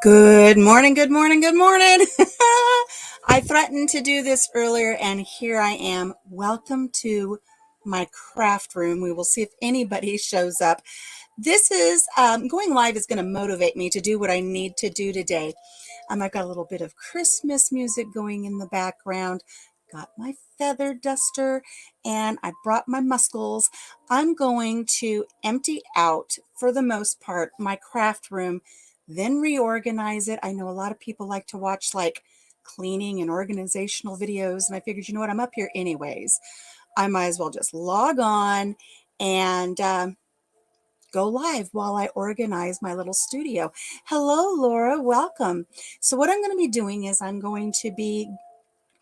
Good morning, good morning, good morning. I threatened to do this earlier, and here I am. Welcome to my craft room. We will see if anybody shows up. This is going live is going to motivate me to do what I need to do today. I've got a little bit of Christmas music going in the background. Got my feather duster, and I brought my muscles. I'm going to empty out, for the most part, my craft room, then reorganize it. I know a lot of people like to watch like cleaning and organizational videos, and I figured, you know what, I'm up here anyways. I might as well just log on and go live while I organize my little studio. Hello, Laura, welcome. So what I'm going to be doing is I'm going to be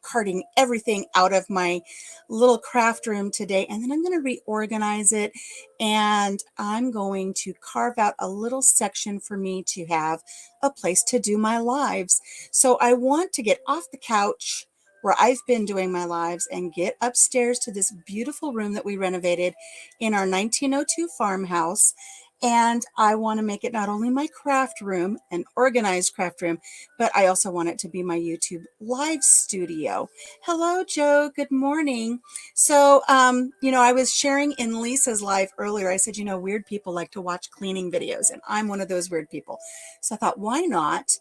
carting everything out of my little craft room today, and then I'm going to reorganize it, and I'm going to carve out a little section for me to have a place to do my lives. So I want to get off the couch where I've been doing my lives and get upstairs to this beautiful room that we renovated in our 1902 farmhouse. And I want to make it not only my craft room, an organized craft room, but I also want it to be my YouTube live studio. Hello, Joe. Good morning. So, I was sharing in Lisa's live earlier. I said, weird people like to watch cleaning videos, and I'm one of those weird people. So I thought, why not?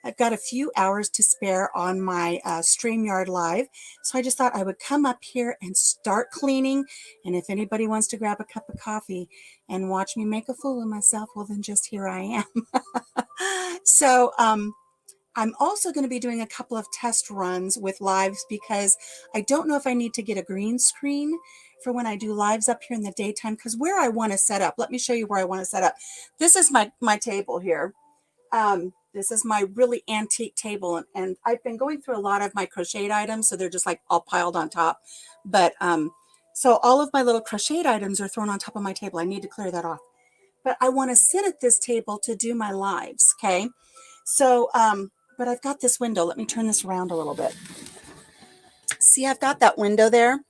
I've got a few hours to spare on my StreamYard Live. So I just thought I would come up here and start cleaning. And if anybody wants to grab a cup of coffee and watch me make a fool of myself, well, then just here I am. So, I'm also going to be doing a couple of test runs with lives because I don't know if I need to get a green screen for when I do lives up here in the daytime, because where I want to set up, let me show you where I want to set up. This is my table here. This is my really antique table, and I've been going through a lot of my crocheted items, so they're just like all piled on top. But so all of my little crocheted items are thrown on top of my table. I need to clear that off. But I want to sit at this table to do my lives, okay? So, but I've got this window. Let me turn this around a little bit. See, I've got that window there,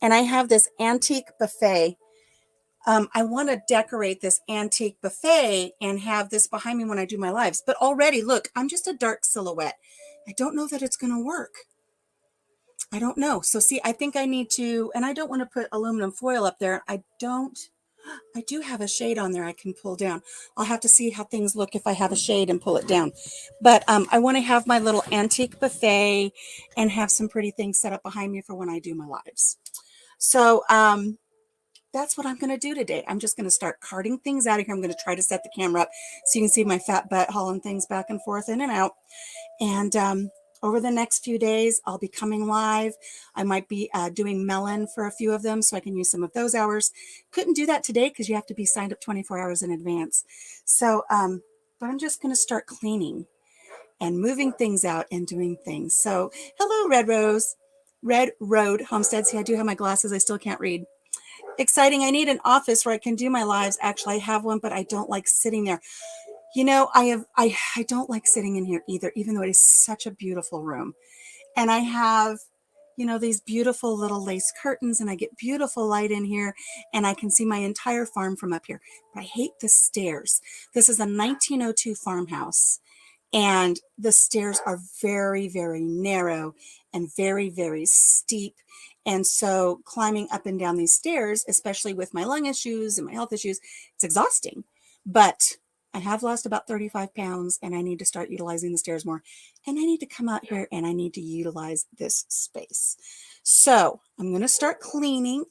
and I have this antique buffet. I want to decorate this antique buffet and have this behind me when I do my lives. But already, look, I'm just a dark silhouette. I don't know that it's going to work. I don't know. So see, I think I need to, and I don't want to put aluminum foil up there. I do have a shade on there I can pull down. I'll have to see how things look if I have a shade and pull it down. But I want to have my little antique buffet and have some pretty things set up behind me for when I do my lives. So that's what I'm going to do today. I'm just going to start carting things out of here. I'm going to try to set the camera up so you can see my fat butt hauling things back and forth in and out. And over the next few days, I'll be coming live. I might be doing melon for a few of them so I can use some of those hours. Couldn't do that today because you have to be signed up 24 hours in advance. So, but I'm just going to start cleaning and moving things out and doing things. So, hello, Red Road Homestead. See, I do have my glasses. I still can't read. Exciting. I need an office where I can do my lives. Actually, I have one, but I don't like sitting there. I don't like sitting in here either, even though it is such a beautiful room. And I have, these beautiful little lace curtains, and I get beautiful light in here, and I can see my entire farm from up here. But I hate the stairs. This is a 1902 farmhouse, and the stairs are very, very narrow and very, very steep. And so climbing up and down these stairs, especially with my lung issues and my health issues, it's exhausting. But I have lost about 35 pounds, and I need to start utilizing the stairs more. And I need to come out here and I need to utilize this space. So I'm going to start cleaning.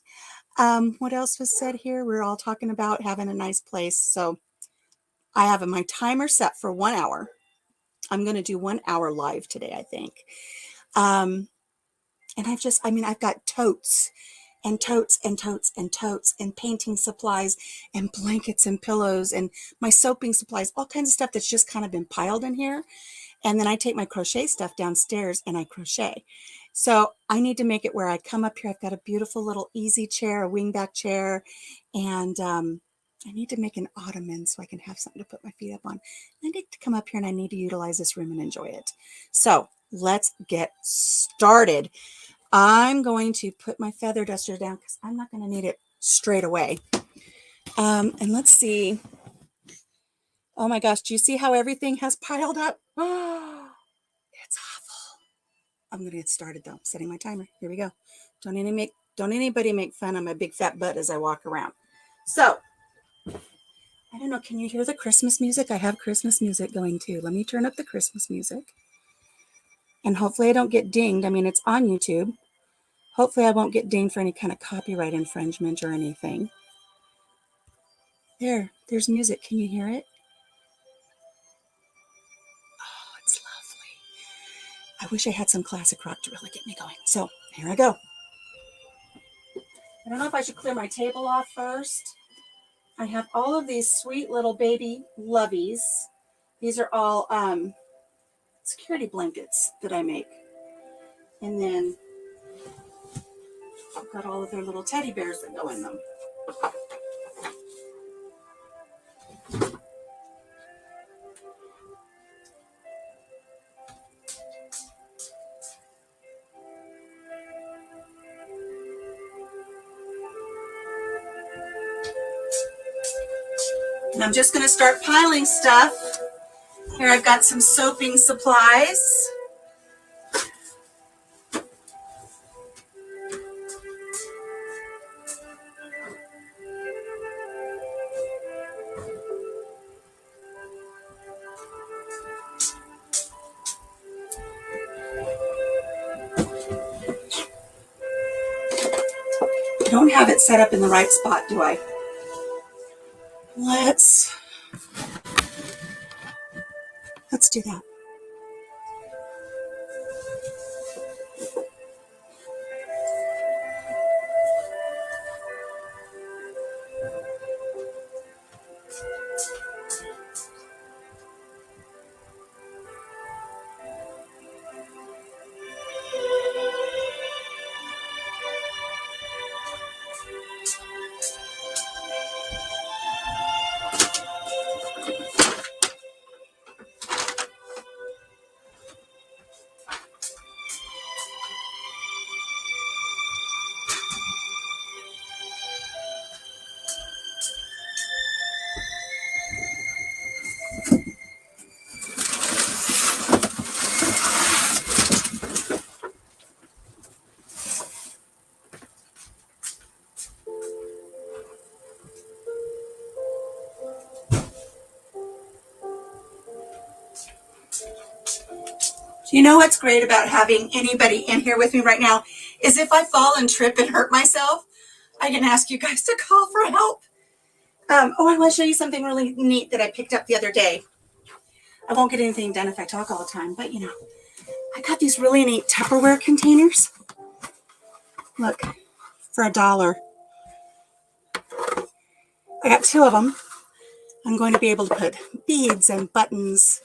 What else was said here? We're all talking about having a nice place. So I have my timer set for 1 hour. I'm going to do 1 hour live today, I think. And I've got totes and totes and totes and totes and painting supplies and blankets and pillows and my soaping supplies, all kinds of stuff that's just kind of been piled in here. And then I take my crochet stuff downstairs and I crochet. So I need to make it where I come up here. I've got a beautiful little easy chair, a wingback chair, and I need to make an ottoman so I can have something to put my feet up on. I need to come up here and I need to utilize this room and enjoy it. So let's get started. I'm going to put my feather duster down because I'm not going to need it straight away. And let's see. Oh my gosh, do you see how everything has piled up? Oh, it's awful. I'm gonna get started though. Setting my timer. Here we go. Don't anybody make fun of my big fat butt as I walk around. So I don't know, can you hear the Christmas music? I have Christmas music going too. Let me turn up the Christmas music. And hopefully I don't get dinged. I mean, it's on YouTube. Hopefully I won't get dinged for any kind of copyright infringement or anything. There's music. Can you hear it? Oh, it's lovely. I wish I had some classic rock to really get me going. So here I go. I don't know if I should clear my table off first. I have all of these sweet little baby loveys. These are all security blankets that I make. And then I've got all of their little teddy bears that go in them. And I'm just going to start piling stuff. Here I've got some soaping supplies. I don't have it set up in the right spot, do I? Let's do that. Do you know what's great about having anybody in here with me right now is if I fall and trip and hurt myself, I can ask you guys to call for help. I want to show you something really neat that I picked up the other day. I won't get anything done if I talk all the time, but you know, I got these really neat Tupperware containers. Look, for $1. I got 2 of them. I'm going to be able to put beads and buttons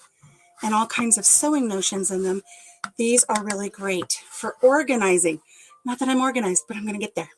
and all kinds of sewing notions in them. These are really great for organizing. Not that I'm organized, but I'm going to get there.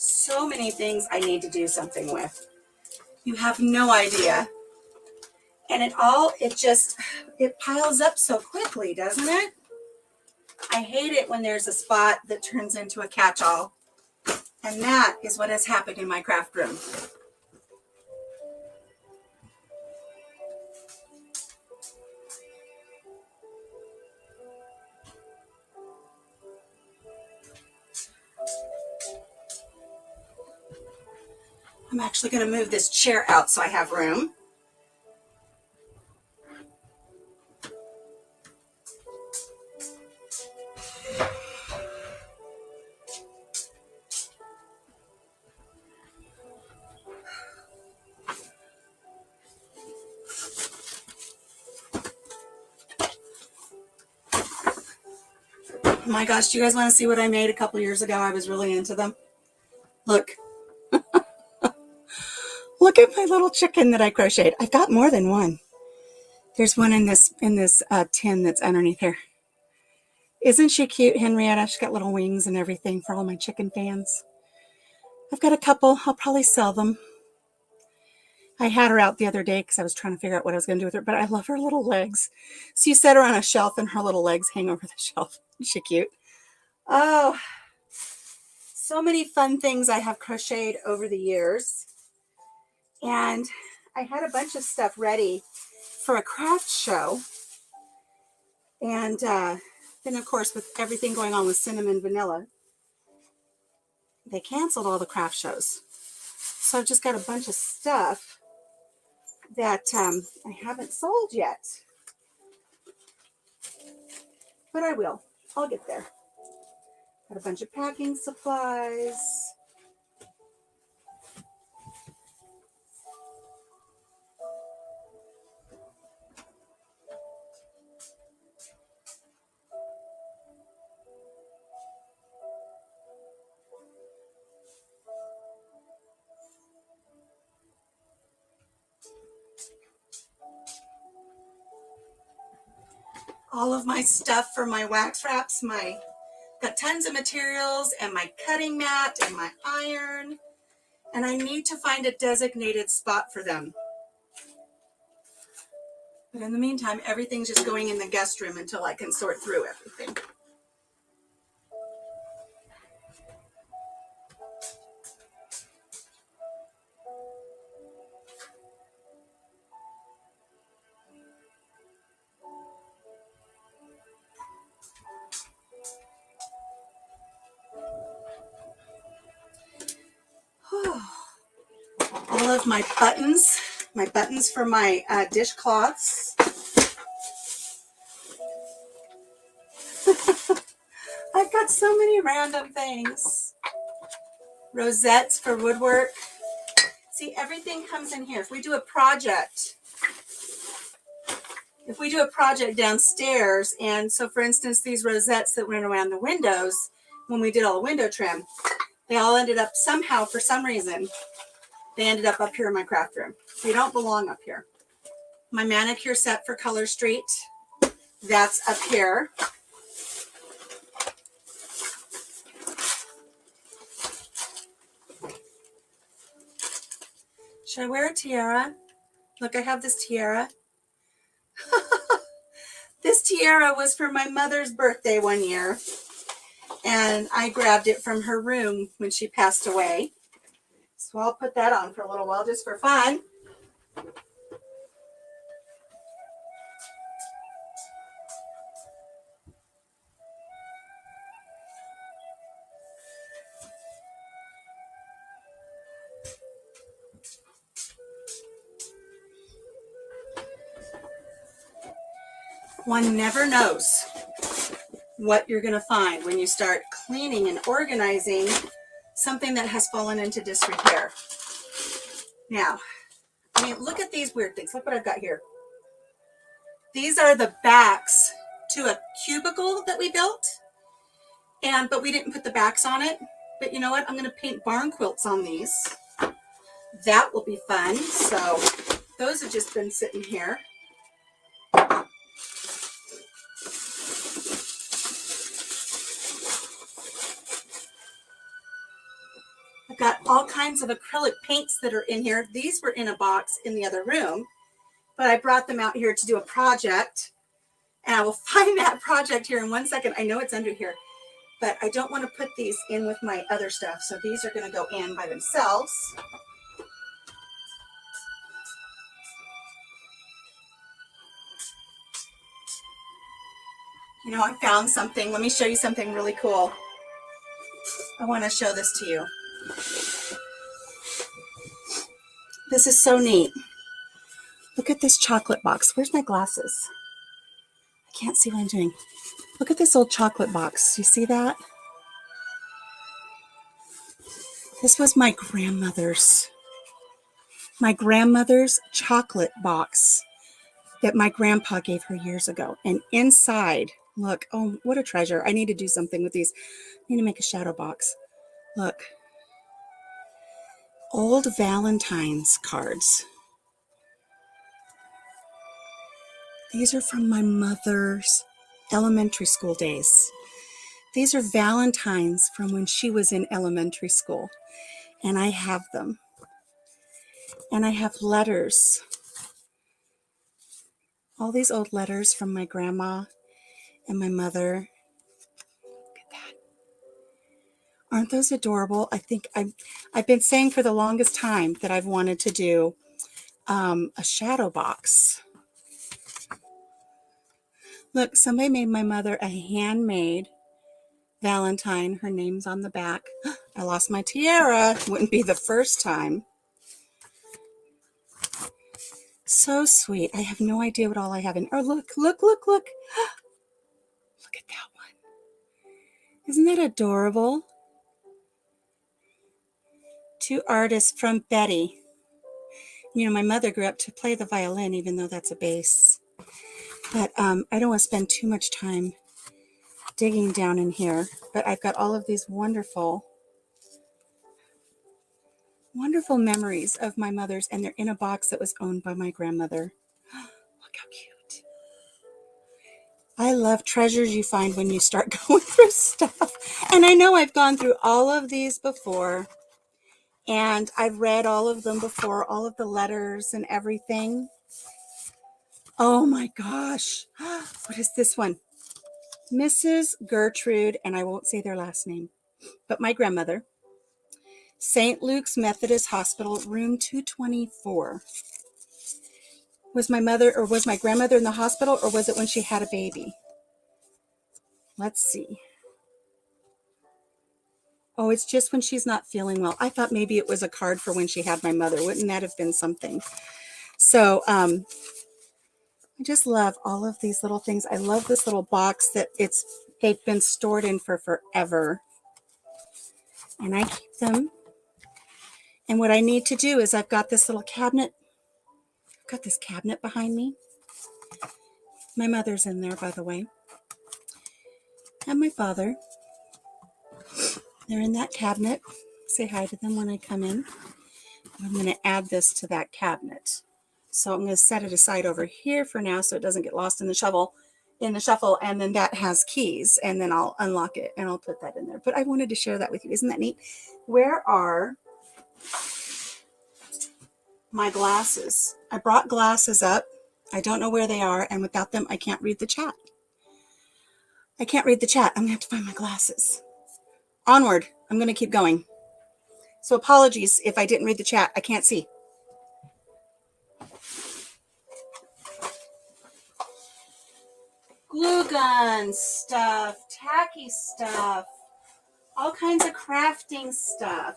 So many things I need to do something with. You have no idea. And it piles up so quickly, doesn't it? I hate it when there's a spot that turns into a catch-all. And that is what has happened in my craft room. I'm actually going to move this chair out so I have room. my gosh, do you guys want to see what I made a couple years ago? I was really into them. Look. Look at my little chicken that I crocheted. I've got more than one. There's one in this tin that's underneath here. Isn't she cute, Henrietta? She's got little wings and everything for all my chicken fans. I've got a couple. I'll probably sell them. I had her out the other day because I was trying to figure out what I was going to do with her, but I love her little legs. So you set her on a shelf and her little legs hang over the shelf. Isn't she cute? Oh, so many fun things I have crocheted over the years. And I had a bunch of stuff ready for a craft show. And then, of course, with everything going on with Cinnamon Vanilla, they canceled all the craft shows. So I've just got a bunch of stuff that I haven't sold yet. But I will. I'll get there. Got a bunch of packing supplies. All of my stuff for my wax wraps, got tons of materials and my cutting mat and my iron, and I need to find a designated spot for them. But in the meantime, everything's just going in the guest room until I can sort through everything. All of my buttons for my dishcloths. I've got so many random things. Rosettes for woodwork. See, everything comes in here. If we do a project downstairs, and so for instance, these rosettes that went around the windows, when we did all the window trim, they all ended up somehow, for some reason, they ended up here in my craft room. They don't belong up here. My manicure set for Color Street, that's up here. Should I wear a tiara? Look, I have this tiara. This tiara was for my mother's birthday one year, and I grabbed it from her room when she passed away. So I'll put that on for a little while just for fun. One never knows what you're going to find when you start cleaning and organizing something that has fallen into disrepair. Now, I mean, look at these weird things. Look what I've got here. These are the backs to a cubicle that we built, but we didn't put the backs on it. But you know what? I'm going to paint barn quilts on these. That will be fun. So those have just been sitting here. I've got all kinds of acrylic paints that are in here. These were in a box in the other room, but I brought them out here to do a project, and I will find that project here in 1 second. I know it's under here, but I don't want to put these in with my other stuff, so these are going to go in by themselves. You know, I found something. Let me show you something really cool. I want to show this to you. This is so neat. Look at this chocolate box. Where's my glasses? I can't see what I'm doing. Look at this old chocolate box. You see that? This was my grandmother's chocolate box that my grandpa gave her years ago. And inside, Look, oh, what a treasure. I need to do something with these. I need to make a shadow box. Look. Old Valentine's cards. These are from my mother's elementary school days. These are Valentines from when she was in elementary school. And I have them. And I have letters. All these old letters from my grandma and my mother. Look at that. Aren't those adorable? I think I've been saying for the longest time that I've wanted to do a shadow box. Look, somebody made my mother a handmade Valentine. Her name's on the back. I lost my tiara. Wouldn't be the first time. So sweet. I have no idea what all I have in. Oh, look, look, look, look. Look at that one. Isn't that adorable? Two artists from Betty. You know, my mother grew up to play the violin, even though that's a bass. But I don't want to spend too much time digging down in here. But I've got all of these wonderful, wonderful memories of my mother's, and they're in a box that was owned by my grandmother. Look how cute. I love treasures you find when you start going through stuff. And I know I've gone through all of these before. And I've read all of them before, all of the letters and everything. Oh my gosh. What is this one? Mrs. Gertrude, and I won't say their last name, but my grandmother. St. Luke's Methodist Hospital, room 224. Was my mother or was my grandmother in the hospital, or was it when she had a baby? Let's see. Oh, it's just when she's not feeling well. I thought maybe it was a card for when she had my mother. Wouldn't that have been something? So I just love all of these little things. I love this little box that they've been stored in for forever. And I keep them. And what I need to do is I've got this little cabinet. I've got this cabinet behind me. My mother's in there, by the way. And my father. They're in that cabinet. Say hi to them when I come in. I'm going to add this to that cabinet. So I'm going to set it aside over here for now so it doesn't get lost in the shuffle, and then that has keys, and then I'll unlock it and I'll put that in there. But I wanted to share that with you. Isn't that neat? Where are my glasses? I brought glasses up. I don't know where they are, and without them I can't read the chat. I can't read the chat. I'm going to have to find my glasses. Onward. I'm going to keep going. So apologies if I didn't read the chat. I can't see. Glue gun stuff, tacky stuff, all kinds of crafting stuff.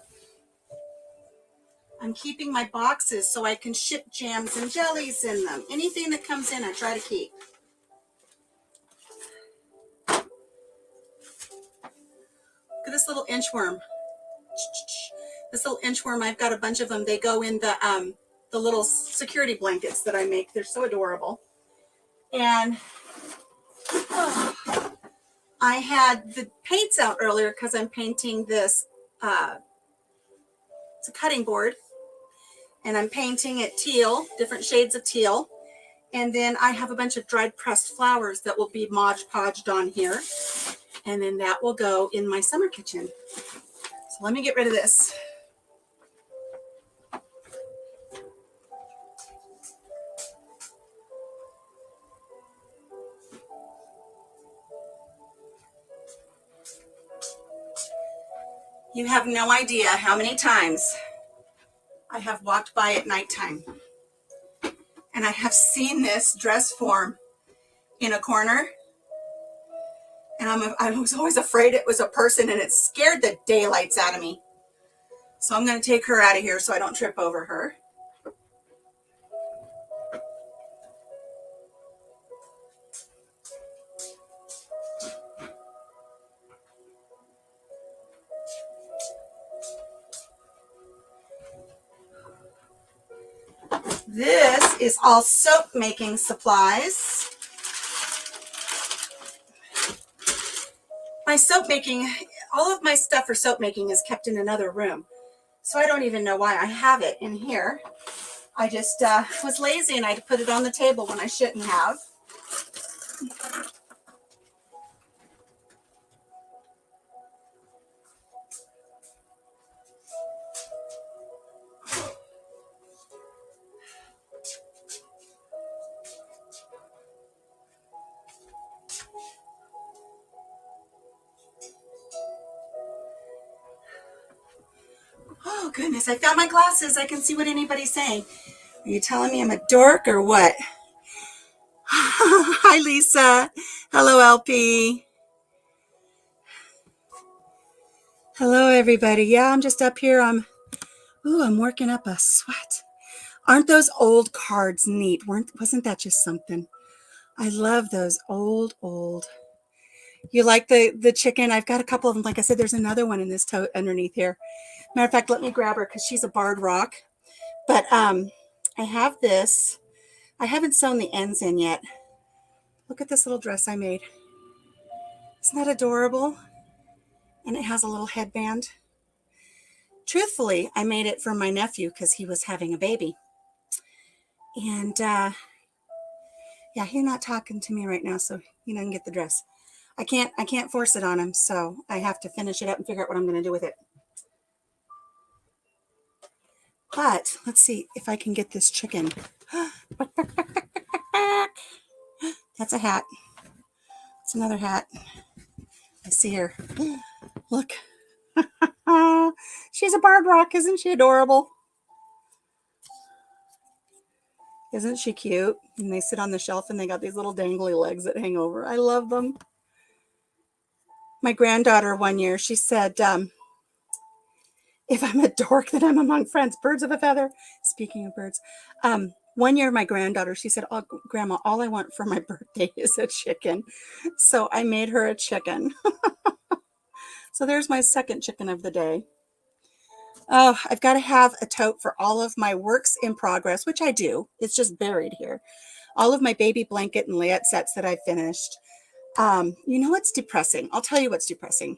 I'm keeping my boxes so I can ship jams and jellies in them. Anything that comes in, I try to keep. Look at this little inchworm. This little inchworm, I've got a bunch of them. They go in the little security blankets that I make. They're so adorable. And I had the paints out earlier because I'm painting this. It's a cutting board. And I'm painting it teal, different shades of teal. And then I have a bunch of dried pressed flowers that will be Mod Podged on here. And then that will go in my summer kitchen. So let me get rid of this. You have no idea how many times I have walked by at nighttime and I have seen this dress form in a corner, and I was always afraid it was a person, and it scared the daylights out of me. So I'm going to take her out of here so I don't trip over her. This is all soap making supplies. My soap making, all of my stuff for soap making is kept in another room. So I don't even know why I have it in here. I just was lazy and I put it on the table when I shouldn't have. Oh goodness, I found my glasses. I can see what anybody's saying. Are you telling me I'm a dork or what? Hi, Lisa. Hello, LP. Hello, everybody. Yeah, I'm just up here. I'm working up a sweat. Aren't those old cards neat? Wasn't that just something? I love those old. You like the chicken? I've got a couple of them. Like I said, there's another one in this tote underneath here. Matter of fact, let me grab her because she's a barred rock. But I have this. I haven't sewn the ends in yet. Look at this little dress I made. Isn't that adorable? And it has a little headband. Truthfully, I made it for my nephew because he was having a baby. And yeah, he's not talking to me right now, so he doesn't get the dress. I can't force it on him, so I have to finish it up and figure out what I'm going to do with it. But let's see if I can get this chicken. That's a hat. It's another hat. I see her. Look. She's a barred rock. Isn't she adorable? Isn't she cute? And they sit on the shelf and they got these little dangly legs that hang over. I love them. My granddaughter one year, she said, if I'm a dork, then I'm among friends. Birds of a feather. Speaking of birds. One year, my granddaughter, she said, oh, Grandma, all I want for my birthday is a chicken. So I made her a chicken. So there's my second chicken of the day. Oh, I've got to have a tote for all of my works in progress, which I do. It's just buried here. All of my baby blanket and layette sets that I finished. You know what's depressing? I'll tell you what's depressing.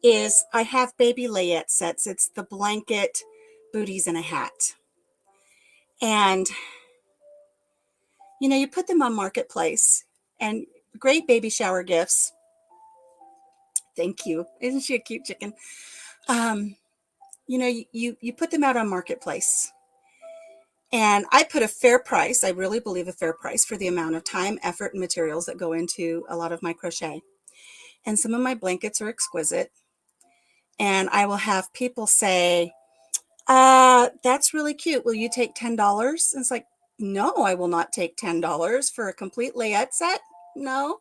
Is I have baby layette sets. It's the blanket, booties, and a hat. And, you know, you put them on Marketplace and great baby shower gifts. Thank you. Isn't she a cute chicken? You know, you put them out on Marketplace. And I put a fair price. I really believe a fair price for the amount of time, effort, and materials that go into a lot of my crochet. And some of my blankets are exquisite. And I will have people say, that's really cute. Will you take $10? And it's like, no, I will not take $10 for a complete layette set. No,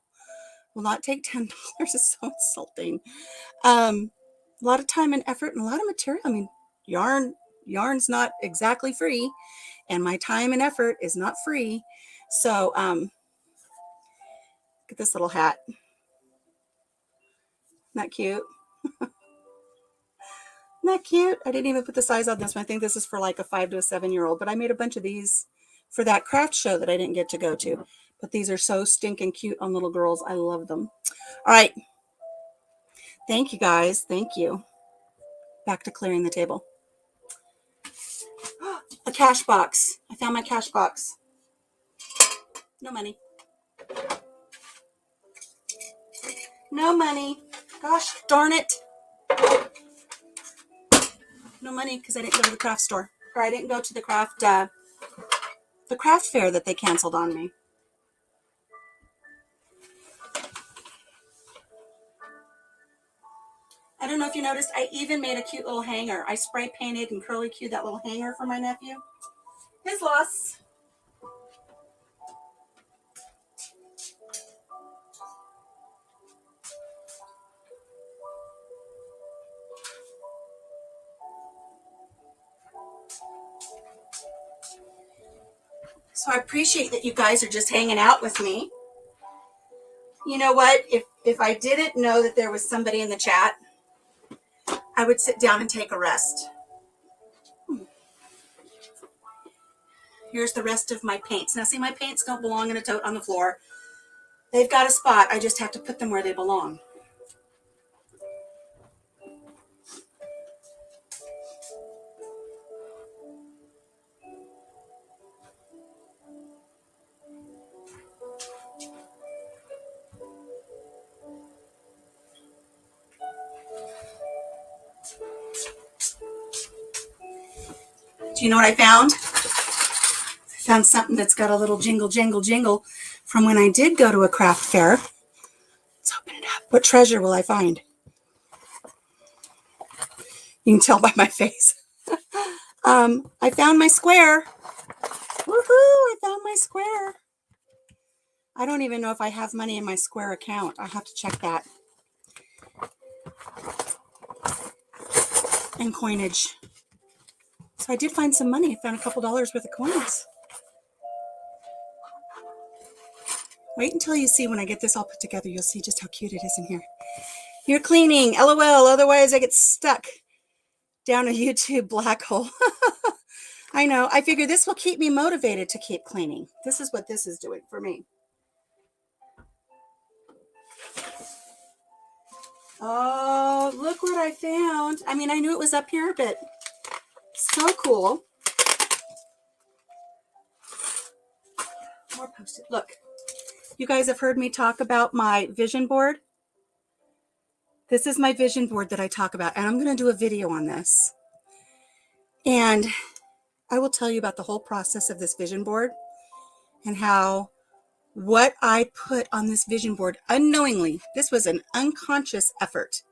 will not take $10. It's so insulting. A lot of time and effort and a lot of material. I mean, yarn's not exactly free, and my time and effort is not free. So, look at this little hat. Not cute. Not cute. I didn't even put the size on this one. I think this is for like a 5 to a 7-year-old, but I made a bunch of these for that craft show that I didn't get to go to. But these are so stinking cute on little girls. I love them. All right. Thank you, guys. Thank you. Back to clearing the table. A cash box. I found my cash box. No money. No money. Gosh darn it. No money because I didn't go to the craft store. Or I didn't go to the craft fair that they canceled on me. I don't know if you noticed, I even made a cute little hanger. I spray painted and curly cued that little hanger for my nephew. His loss. So I appreciate that you guys are just hanging out with me. You know what? If I didn't know that there was somebody in the chat, I would sit down and take a rest. Here's the rest of my paints. Now see, my paints don't belong in a tote on the floor. They've got a spot. I just have to put them where they belong. Do you know what I found? I found something that's got a little jingle, jingle, jingle from when I did go to a craft fair. Let's open it up. What treasure will I find? You can tell by my face. I found my square. Woohoo! I found my square. I don't even know if I have money in my Square account. I'll have to check that. And coinage. So I did find some money. I found a couple dollars worth of coins. Wait until you see when I get this all put together. You'll see just how cute it is in here. You're cleaning. LOL. Otherwise, I get stuck down a YouTube black hole. I know. I figure this will keep me motivated to keep cleaning. This is what this is doing for me. Oh, look what I found. I mean, I knew it was up here, but so cool. More Post-it. Look, you guys have heard me talk about my vision board. This is my vision board that I talk about, and I'm going to do a video on this. And I will tell you about the whole process of this vision board and how what I put on this vision board unknowingly, this was an unconscious effort.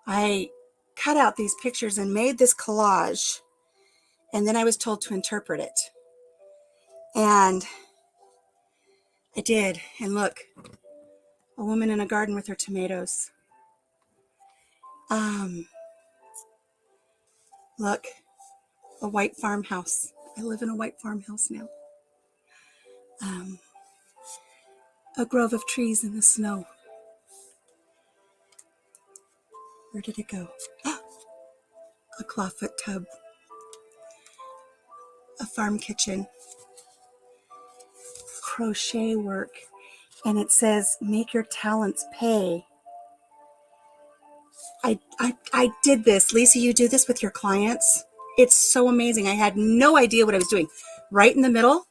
I cut out these pictures and made this collage, and then I was told to interpret it. And I did. And look, a woman in a garden with her tomatoes. Look, a white farmhouse. I live in a white farmhouse now. A grove of trees in the snow. Where did it go? A clawfoot tub. A farm kitchen. Crochet work. And it says, make your talents pay. I did this. Lisa, you do this with your clients? It's so amazing. I had no idea what I was doing. Right in the middle,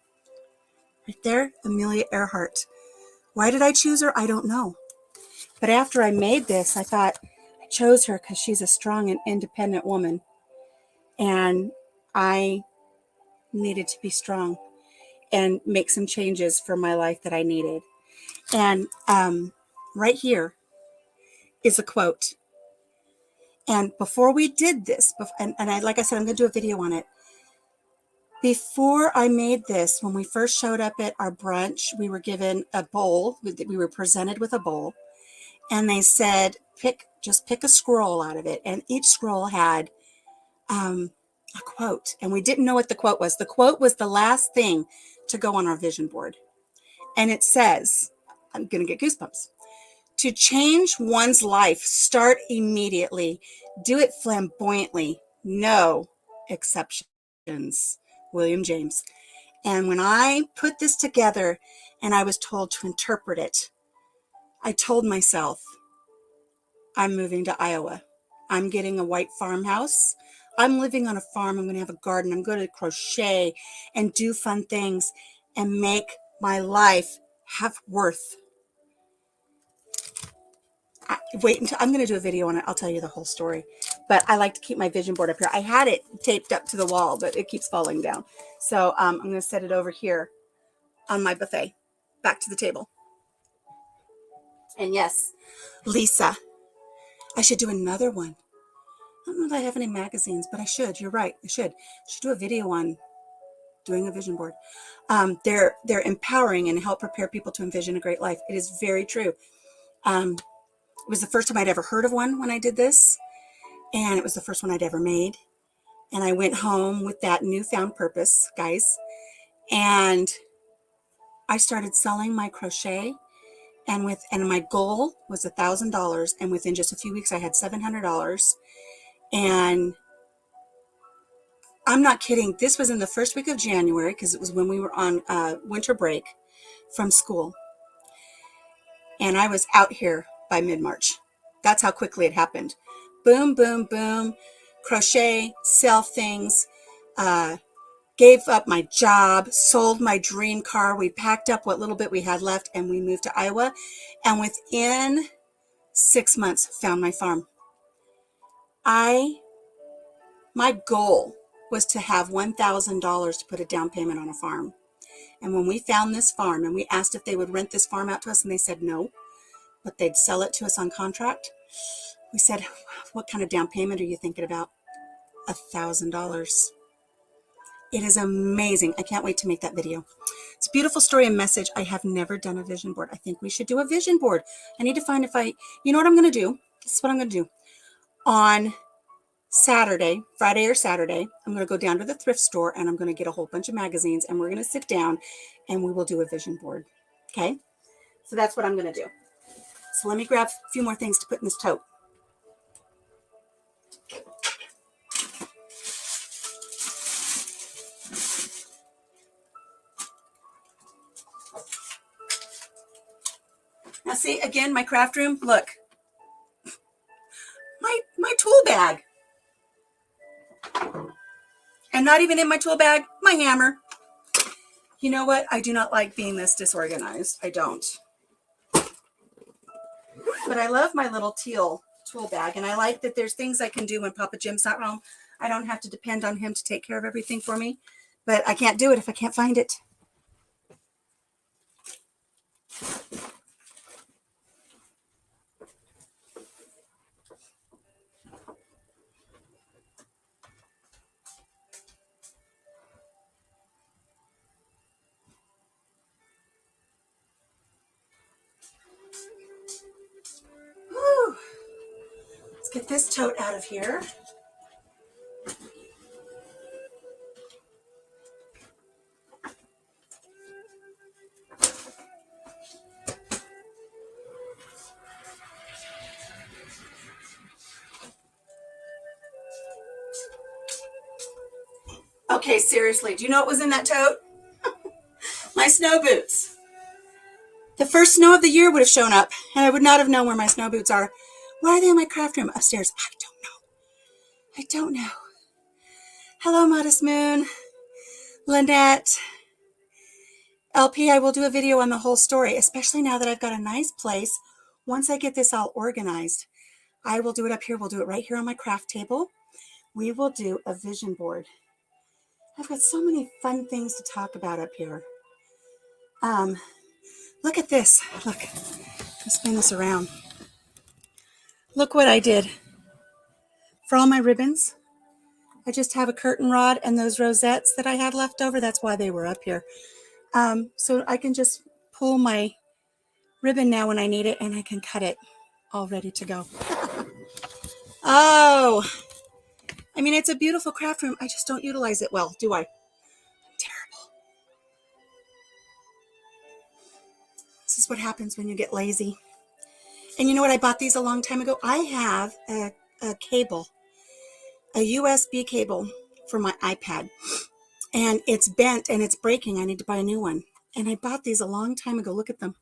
right there, Amelia Earhart. Why did I choose her? I don't know. But after I made this, I thought I chose her because she's a strong and independent woman. And I needed to be strong and make some changes for my life that I needed. And right here is a quote. And before we did this, and like I said, I'm going to do a video on it. Before I made this, when we first showed up at our brunch, we were given a bowl. We were presented with a bowl. And they said, just pick a scroll out of it. And each scroll had a quote. And we didn't know what the quote was. The quote was the last thing to go on our vision board. And it says, I'm going to get goosebumps. To change one's life, start immediately. Do it flamboyantly. No exceptions. William James. And when I put this together and I was told to interpret it, I told myself, I'm moving to Iowa. I'm getting a white farmhouse. I'm living on a farm. I'm going to have a garden. I'm going to crochet and do fun things and make my life have worth. Wait until I'm going to do a video on it. I'll tell you the whole story. But I like to keep my vision board up here. I had it taped up to the wall, but it keeps falling down. So I'm going to set it over here on my buffet, back to the table. And yes, Lisa, I should do another one. I don't know if I have any magazines, but I should. You're right. I should do a video on doing a vision board. They're empowering and help prepare people to envision a great life. It is very true. It was the first time I'd ever heard of one when I did this. And it was the first one I'd ever made. And I went home with that newfound purpose, guys. And I started selling my crochet. And my goal was $1,000. And within just a few weeks, I had $700. And I'm not kidding. This was in the first week of January because it was when we were on winter break from school. And I was out here by mid-March. That's how quickly it happened. Boom, boom, boom. Crochet, sell things, gave up my job, sold my dream car. We packed up what little bit we had left and we moved to Iowa. And within 6 months, found my farm. My goal was to have $1,000 to put a down payment on a farm. And when we found this farm and we asked if they would rent this farm out to us, and they said no, but they'd sell it to us on contract, we said, what kind of down payment are you thinking about? $1,000. It is amazing. I can't wait to make that video. It's a beautiful story and message. I have never done a vision board. I think we should do a vision board. I need to find you know what I'm going to do? This is what I'm going to do. On Saturday, Friday or Saturday, I'm going to go down to the thrift store and I'm going to get a whole bunch of magazines and we're going to sit down and we will do a vision board. Okay? So that's what I'm going to do. So let me grab a few more things to put in this tote. Now see, again, my craft room, look. My tool bag. And not even in my tool bag, my hammer. You know what? I do not like being this disorganized. I don't. But I love my little teal tool bag. And I like that there's things I can do when Papa Jim's not home. I don't have to depend on him to take care of everything for me. But I can't do it if I can't find it. Whew. Let's get this tote out of here. Okay, seriously, do you know what was in that tote? My snow boots. The first snow of the year would have shown up, and I would not have known where my snow boots are. Why are they in my craft room upstairs? I don't know. I don't know. Hello, Modest Moon. Lynette. LP, I will do a video on the whole story, especially now that I've got a nice place. Once I get this all organized, I will do it up here. We'll do it right here on my craft table. We will do a vision board. I've got so many fun things to talk about up here. Look at this. Look, let's spin this around. Look what I did. For all my ribbons, I just have a curtain rod and those rosettes that I had left over. That's why they were up here. So I can just pull my ribbon now when I need it and I can cut it all ready to go. Oh, I mean, it's a beautiful craft room. I just don't utilize it well, do I? I'm terrible. This is what happens when you get lazy. And you know what? I bought these a long time ago. I have a cable, a USB cable for my iPad. And it's bent and it's breaking. I need to buy a new one. And I bought these a long time ago. Look at them.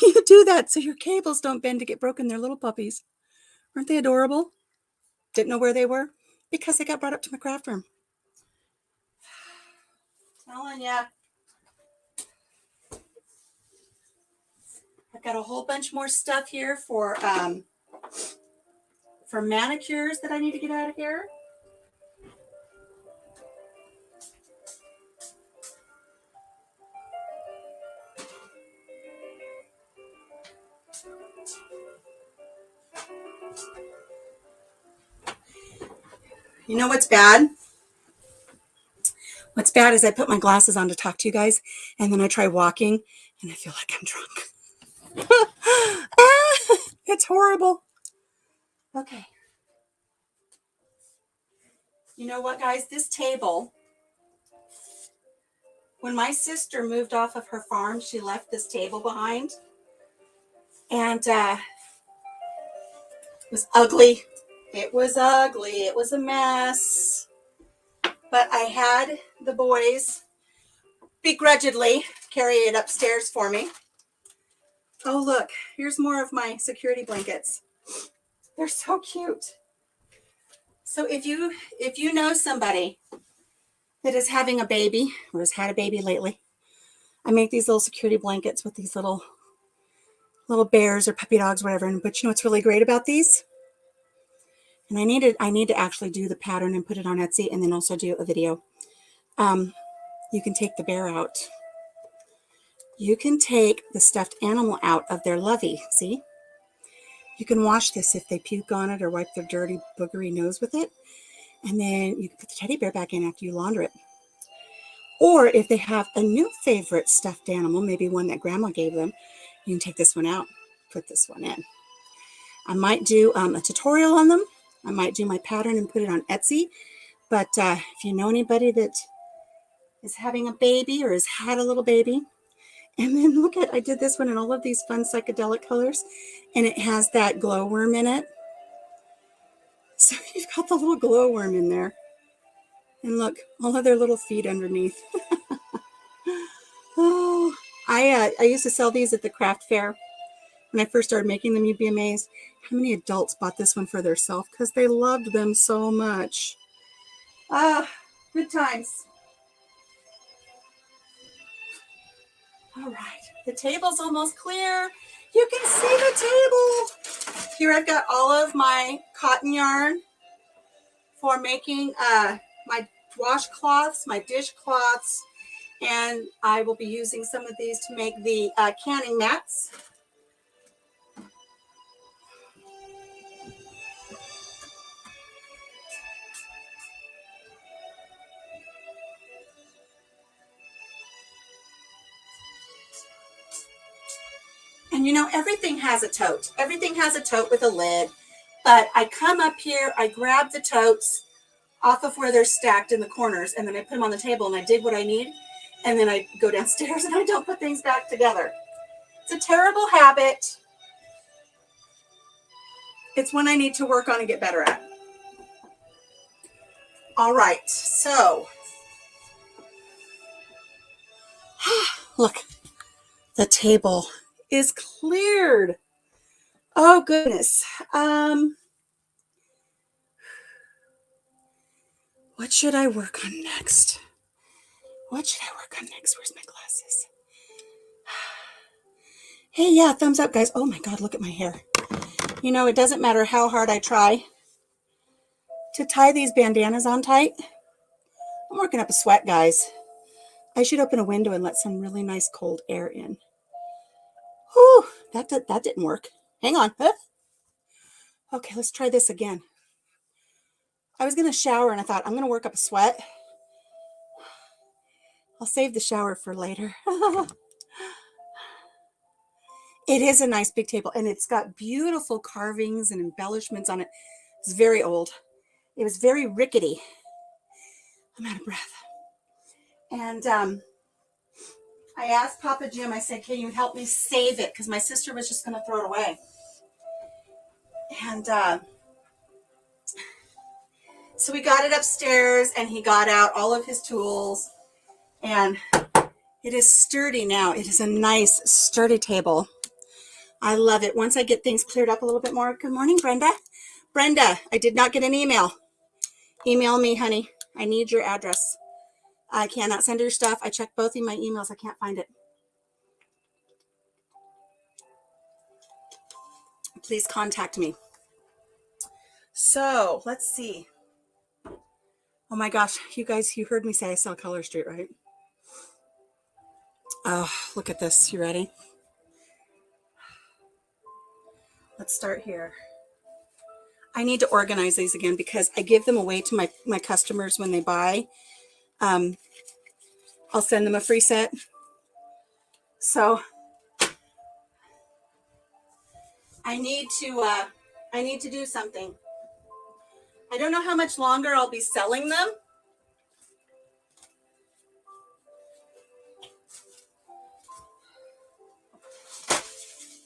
You do that so your cables don't bend to get broken. They're little puppies. Aren't they adorable? Didn't know where they were because they got brought up to my craft room. Telling ya. I've got a whole bunch more stuff here for manicures that I need to get out of here. You know what's bad? What's bad is I put my glasses on to talk to you guys, and then I try walking, and I feel like I'm drunk. It's horrible. Okay. You know what, guys? This table, when my sister moved off of her farm, she left this table behind, and it was ugly. It was ugly. It was a mess. But I had the boys begrudgingly carry it upstairs for me. Oh, look, here's more of my security blankets. They're so cute. So if you know somebody that is having a baby or has had a baby lately, I make these little security blankets with these little bears or puppy dogs, whatever. But you know what's really great about these? And I need to actually do the pattern and put it on Etsy and then also do a video. You can take the bear out. You can take the stuffed animal out of their lovey, see? You can wash this if they puke on it or wipe their dirty, boogery nose with it. And then you can put the teddy bear back in after you launder it. Or if they have a new favorite stuffed animal, maybe one that grandma gave them, you can take this one out, put this one in. I might do a tutorial on them. I might do my pattern and put it on Etsy. But if you know anybody that is having a baby or has had a little baby, and then look at, I did this one in all of these fun psychedelic colors, and it has that glowworm in it. So you've got the little glowworm in there. And look, all of their little feet underneath. Oh, I used to sell these at the craft fair. When I first started making them, you'd be amazed how many adults bought this one for themselves because they loved them so much. Good times. All right, the table's almost clear. You can see the table. Here I've got all of my cotton yarn for making my washcloths, my dishcloths, and I will be using some of these to make the canning mats. And you know, everything has a tote. Everything has a tote with a lid. But I come up here, I grab the totes off of where they're stacked in the corners, and then I put them on the table and I dig what I need. And then I go downstairs and I don't put things back together. It's a terrible habit. It's one I need to work on and get better at. All right, so look, the table is cleared. Oh goodness. What should I work on next? What should I work on next? Where's my glasses? Hey, yeah, thumbs up, guys. Oh my God, look at my hair. You know, it doesn't matter how hard I try to tie these bandanas on tight. I'm working up a sweat, guys. I should open a window and let some really nice cold air in. Whew, that didn't work. Hang on. Huh? Okay, let's try this again. I was going to shower and I thought, I'm going to work up a sweat. I'll save the shower for later. It is a nice big table, and it's got beautiful carvings and embellishments on it. It's very old. It was very rickety. I'm out of breath. And I asked Papa Jim, I said, can you help me save it? Because my sister was just going to throw it away. And so we got it upstairs, and he got out all of his tools. And it is sturdy now. It is a nice, sturdy table. I love it. Once I get things cleared up a little bit more. Good morning, Brenda. Brenda, I did not get an email. Email me, honey. I need your address. I cannot send your stuff. I checked both of my emails. I can't find it. Please contact me. So let's see. Oh my gosh, you guys, you heard me say I sell Color Street, right? Oh, look at this. You ready? Let's start here. I need to organize these again because I give them away to my customers when they buy. I'll send them a free set. So I need to do something. I don't know how much longer I'll be selling them.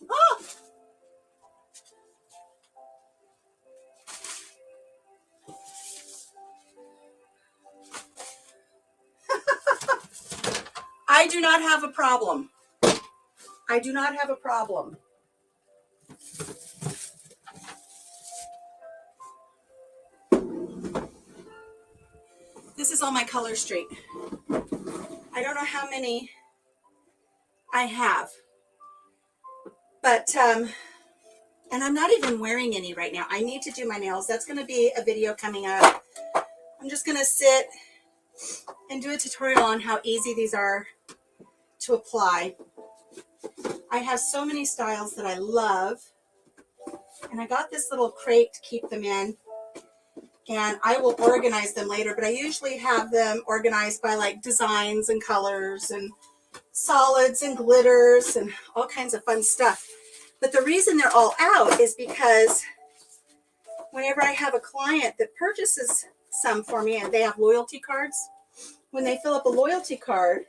Oh! I do not have a problem. I do not have a problem. This is all my Color Street. I don't know how many I have, but And I'm not even wearing any right now. I need to do my nails. That's going to be a video coming up. I'm just going to sit and do a tutorial on how easy these are to apply. I have so many styles that I love. And I got this little crate to keep them in. And I will organize them later, but I usually have them organized by like designs and colors and solids and glitters and all kinds of fun stuff. But the reason they're all out is because whenever I have a client that purchases some for me and they have loyalty cards, when they fill up a loyalty card,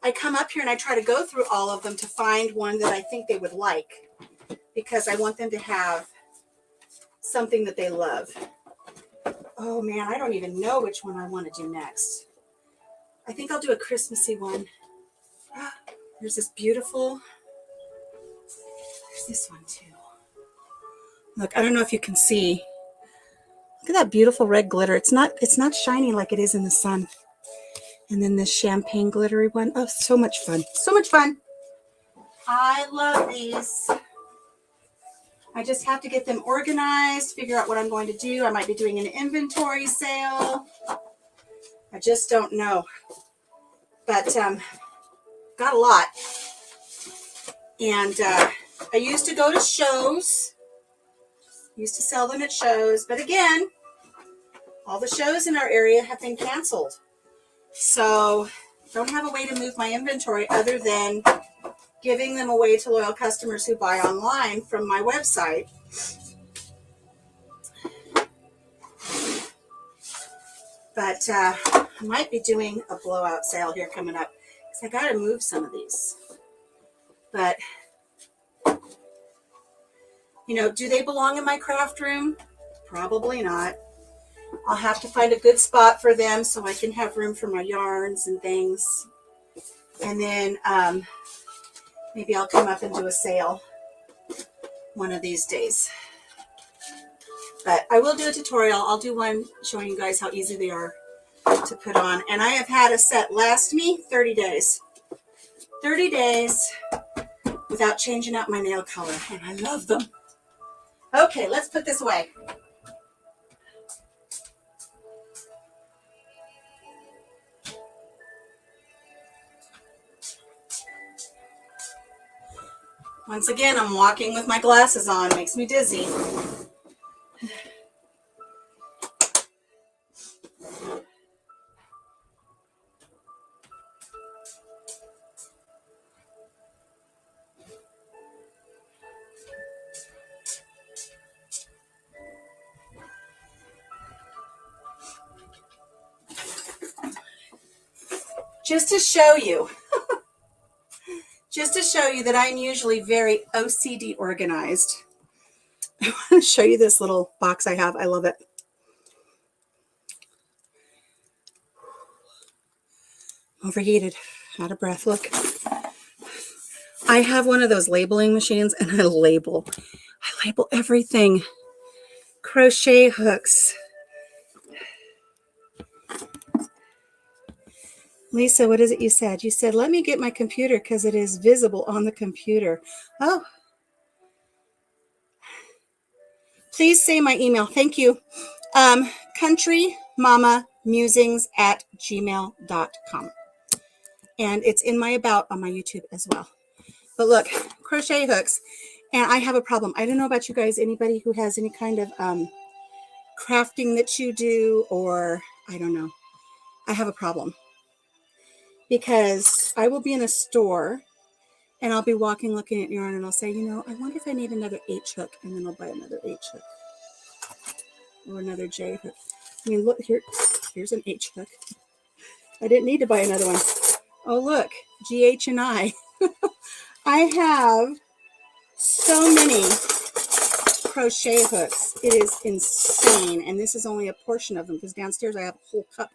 I come up here and I try to go through all of them to find one that I think they would like, because I want them to have something that they love. Oh man, I don't even know which one I want to do next. I think I'll do a Christmassy one. There's this beautiful, there's this one too. Look, I don't know if you can see. Look at that beautiful red glitter. It's not shiny like it is in the sun. And then this champagne glittery one. Oh, so much fun. So much fun. I love these. I just have to get them organized, figure out what I'm going to do. I might be doing an inventory sale. I just don't know. But got a lot. And I used to go to shows. Used to sell them at shows. But again, all the shows in our area have been canceled. So don't have a way to move my inventory other than giving them away to loyal customers who buy online from my website. But I might be doing a blowout sale here coming up because I got to move some of these. But, you know, do they belong in my craft room? Probably not. I'll have to find a good spot for them so I can have room for my yarns and things. And then maybe I'll come up and do a sale one of these days. But I will do a tutorial. I'll do one showing you guys how easy they are to put on. And I have had a set last me 30 days. 30 days without changing up my nail color. And I love them. Okay, let's put this away. Once again, I'm walking with my glasses on. Makes me dizzy. Just to show you that I'm usually very OCD organized, I want to show you this little box I have. I love it. Overheated, out of breath. Look, I have one of those labeling machines and I label everything. Crochet hooks. Lisa, what is it you said? You said, let me get my computer because it is visible on the computer. Oh, please say my email. Thank you. countrymamamusings@gmail.com. And it's in my about on my YouTube as well. But look, crochet hooks. And I have a problem. I don't know about you guys, anybody who has any kind of crafting that you do, or I don't know. I have a problem. Because I will be in a store and I'll be walking looking at yarn and I'll say, you know, I wonder if I need another H hook, and then I'll buy another H hook or another J hook. I mean, look, here's an H hook. I didn't need to buy another one. Oh, look, GH and I. I have so many crochet hooks. It is insane. And this is only a portion of them because downstairs I have a whole cup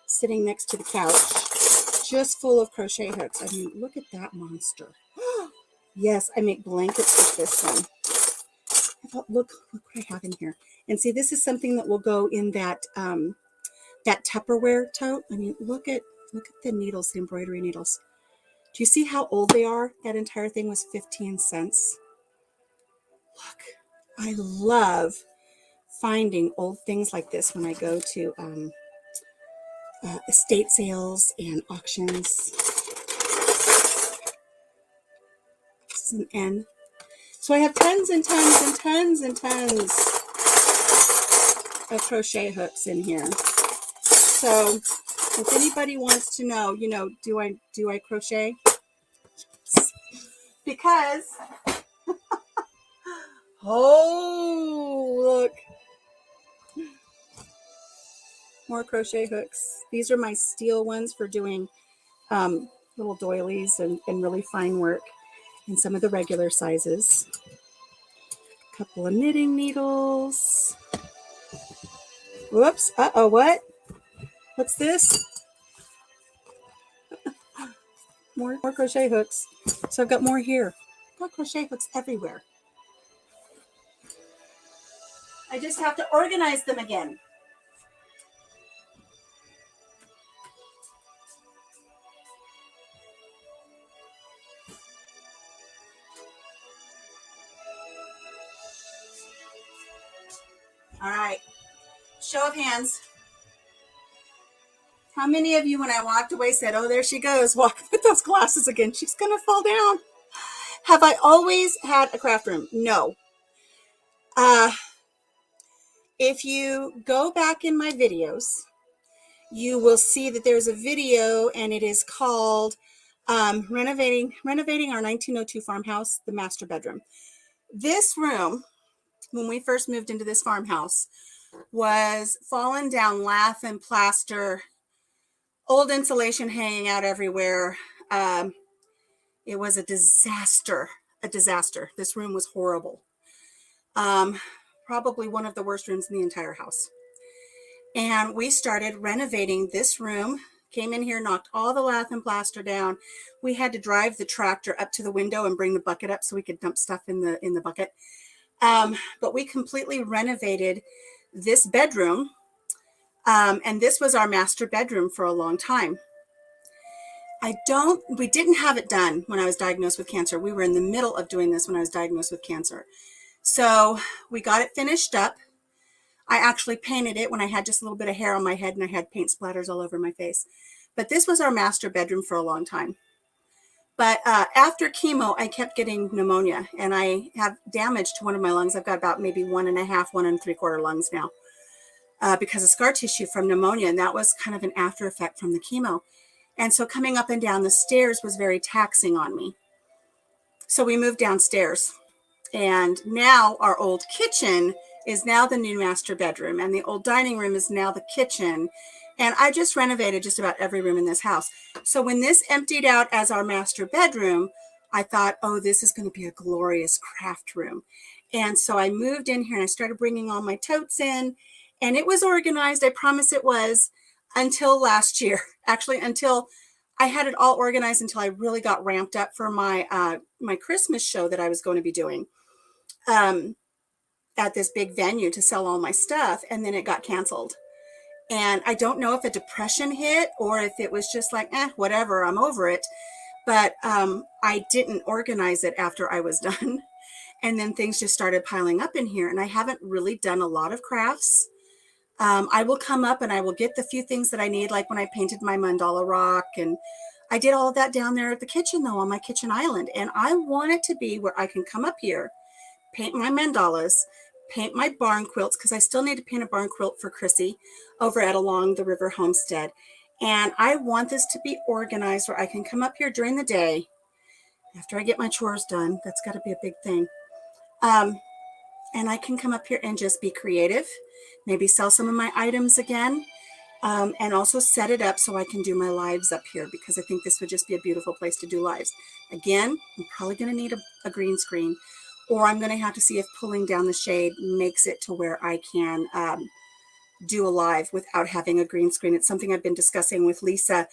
sitting next to the couch just full of crochet hooks. I mean, look at that monster. Yes, I make blankets with this one. I thought, look what I have in here. And see, this is something that will go in that that Tupperware tote. I mean, look at the needles, the embroidery needles. Do you see how old they are? That entire thing was 15 cents. Look. I love finding old things like this when I go to estate sales and auctions. This is an N. So I have tons and tons and tons and tons of crochet hooks in here. So if anybody wants to know, do I crochet? Because oh, look, more crochet hooks. These are my steel ones for doing little doilies and really fine work, and some of the regular sizes. A couple of knitting needles. Whoops. Uh-oh, what? What's this? More crochet hooks. So I've got more here. I've got crochet hooks everywhere. I just have to organize them again. All right. Show of hands. How many of you, when I walked away, said, oh, there she goes, walking with those glasses again. She's going to fall down. Have I always had a craft room? No. If you go back in my videos, you will see that there's a video, and it is called renovating our 1902 farmhouse, the master bedroom. This room, when we first moved into this farmhouse, was fallen down lath and plaster, old insulation hanging out everywhere. It was a disaster. This room was horrible. Probably one of the worst rooms in the entire house. And we started renovating this room, came in here, knocked all the lath and plaster down. We had to drive the tractor up to the window and bring the bucket up so we could dump stuff in the bucket. But we completely renovated this bedroom. And this was our master bedroom for a long time. We didn't have it done when I was diagnosed with cancer. We were in the middle of doing this when I was diagnosed with cancer. So we got it finished up. I actually painted it when I had just a little bit of hair on my head and I had paint splatters all over my face. But this was our master bedroom for a long time. But after chemo, I kept getting pneumonia, and I have damage to one of my lungs. I've got about maybe 1.5, 1 3/4 lungs now because of scar tissue from pneumonia. And that was kind of an after effect from the chemo. And so coming up and down the stairs was very taxing on me. So we moved downstairs. And now our old kitchen is now the new master bedroom, and the old dining room is now the kitchen. And I just renovated just about every room in this house. So when this emptied out as our master bedroom, I thought, oh, this is going to be a glorious craft room. And so I moved in here and I started bringing all my totes in, and it was organized. I promise it was, until last year, actually, until I had it all organized, until I really got ramped up for my my Christmas show that I was going to be doing at this big venue to sell all my stuff. And then it got canceled. And I don't know if a depression hit or if it was just like, whatever, I'm over it. But I didn't organize it after I was done. And then things just started piling up in here. And I haven't really done a lot of crafts. I will come up and I will get the few things that I need, like when I painted my mandala rock. And I did all of that down there at the kitchen, though, on my kitchen island. And I want it to be where I can come up here, paint my mandalas, paint my barn quilts, because I still need to paint a barn quilt for Chrissy over at Along the River Homestead. And I want this to be organized where I can come up here during the day after I get my chores done. That's got to be a big thing. And I can come up here and just be creative, maybe sell some of my items again, and also set it up so I can do my lives up here, because I think this would just be a beautiful place to do lives. Again, I'm probably going to need a green screen, or I'm going to have to see if pulling down the shade makes it to where I can do a live without having a green screen. It's something I've been discussing with Lisa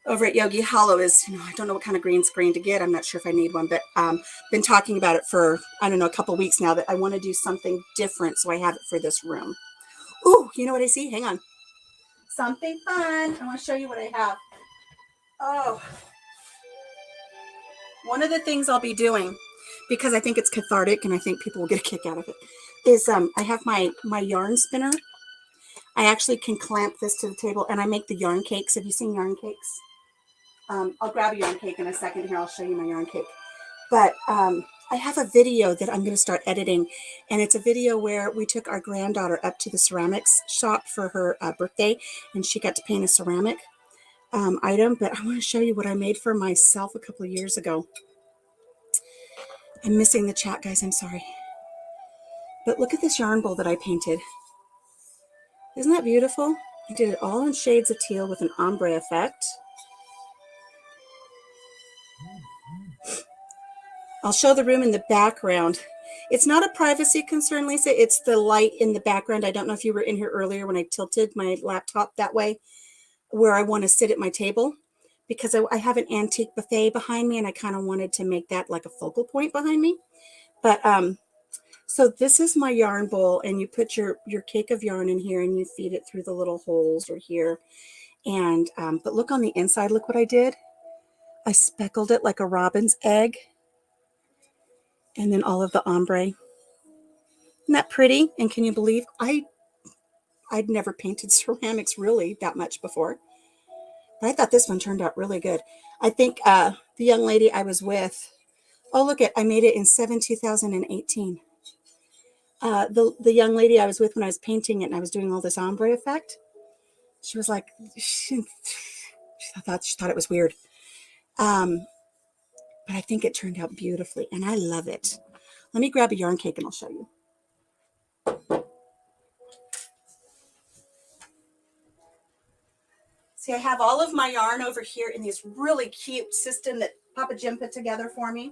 over at Yogi Hollow. Is, I don't know what kind of green screen to get. I'm not sure if I need one, but been talking about it for, I don't know, a couple weeks now, that I want to do something different, so I have it for this room. Ooh, you know what I see? Hang on. Something fun. I want to show you what I have. Oh, one of the things I'll be doing because I think it's cathartic and I think people will get a kick out of it, is I have my yarn spinner. I actually can clamp this to the table, and I make the yarn cakes. Have you seen yarn cakes? I'll grab a yarn cake in a second here. I'll show you my yarn cake. But I have a video that I'm going to start editing, and it's a video where we took our granddaughter up to the ceramics shop for her birthday, and she got to paint a ceramic item. But I want to show you what I made for myself a couple of years ago. I'm missing the chat, guys. I'm sorry. But look at this yarn bowl that I painted. Isn't that beautiful? I did it all in shades of teal with an ombre effect. I'll show the room in the background. It's not a privacy concern, Lisa. It's the light in the background. I don't know if you were in here earlier when I tilted my laptop that way, where I want to sit at my table, because I have an antique buffet behind me, and I kind of wanted to make that like a focal point behind me. But so this is my yarn bowl, and you put your cake of yarn in here, and you feed it through the little holes or here. And but look on the inside. Look what I did. I speckled it like a robin's egg. And then all of the ombre. Isn't that pretty? And can you believe I'd never painted ceramics really that much before. But I thought this one turned out really good. I think the young lady I was with, oh, look, I made it in 2018. The young lady I was with when I was painting it and I was doing all this ombre effect, she was like, she thought it was weird. But I think it turned out beautifully, and I love it. Let me grab a yarn cake and I'll show you. See, I have all of my yarn over here in this really cute system that Papa Jim put together for me.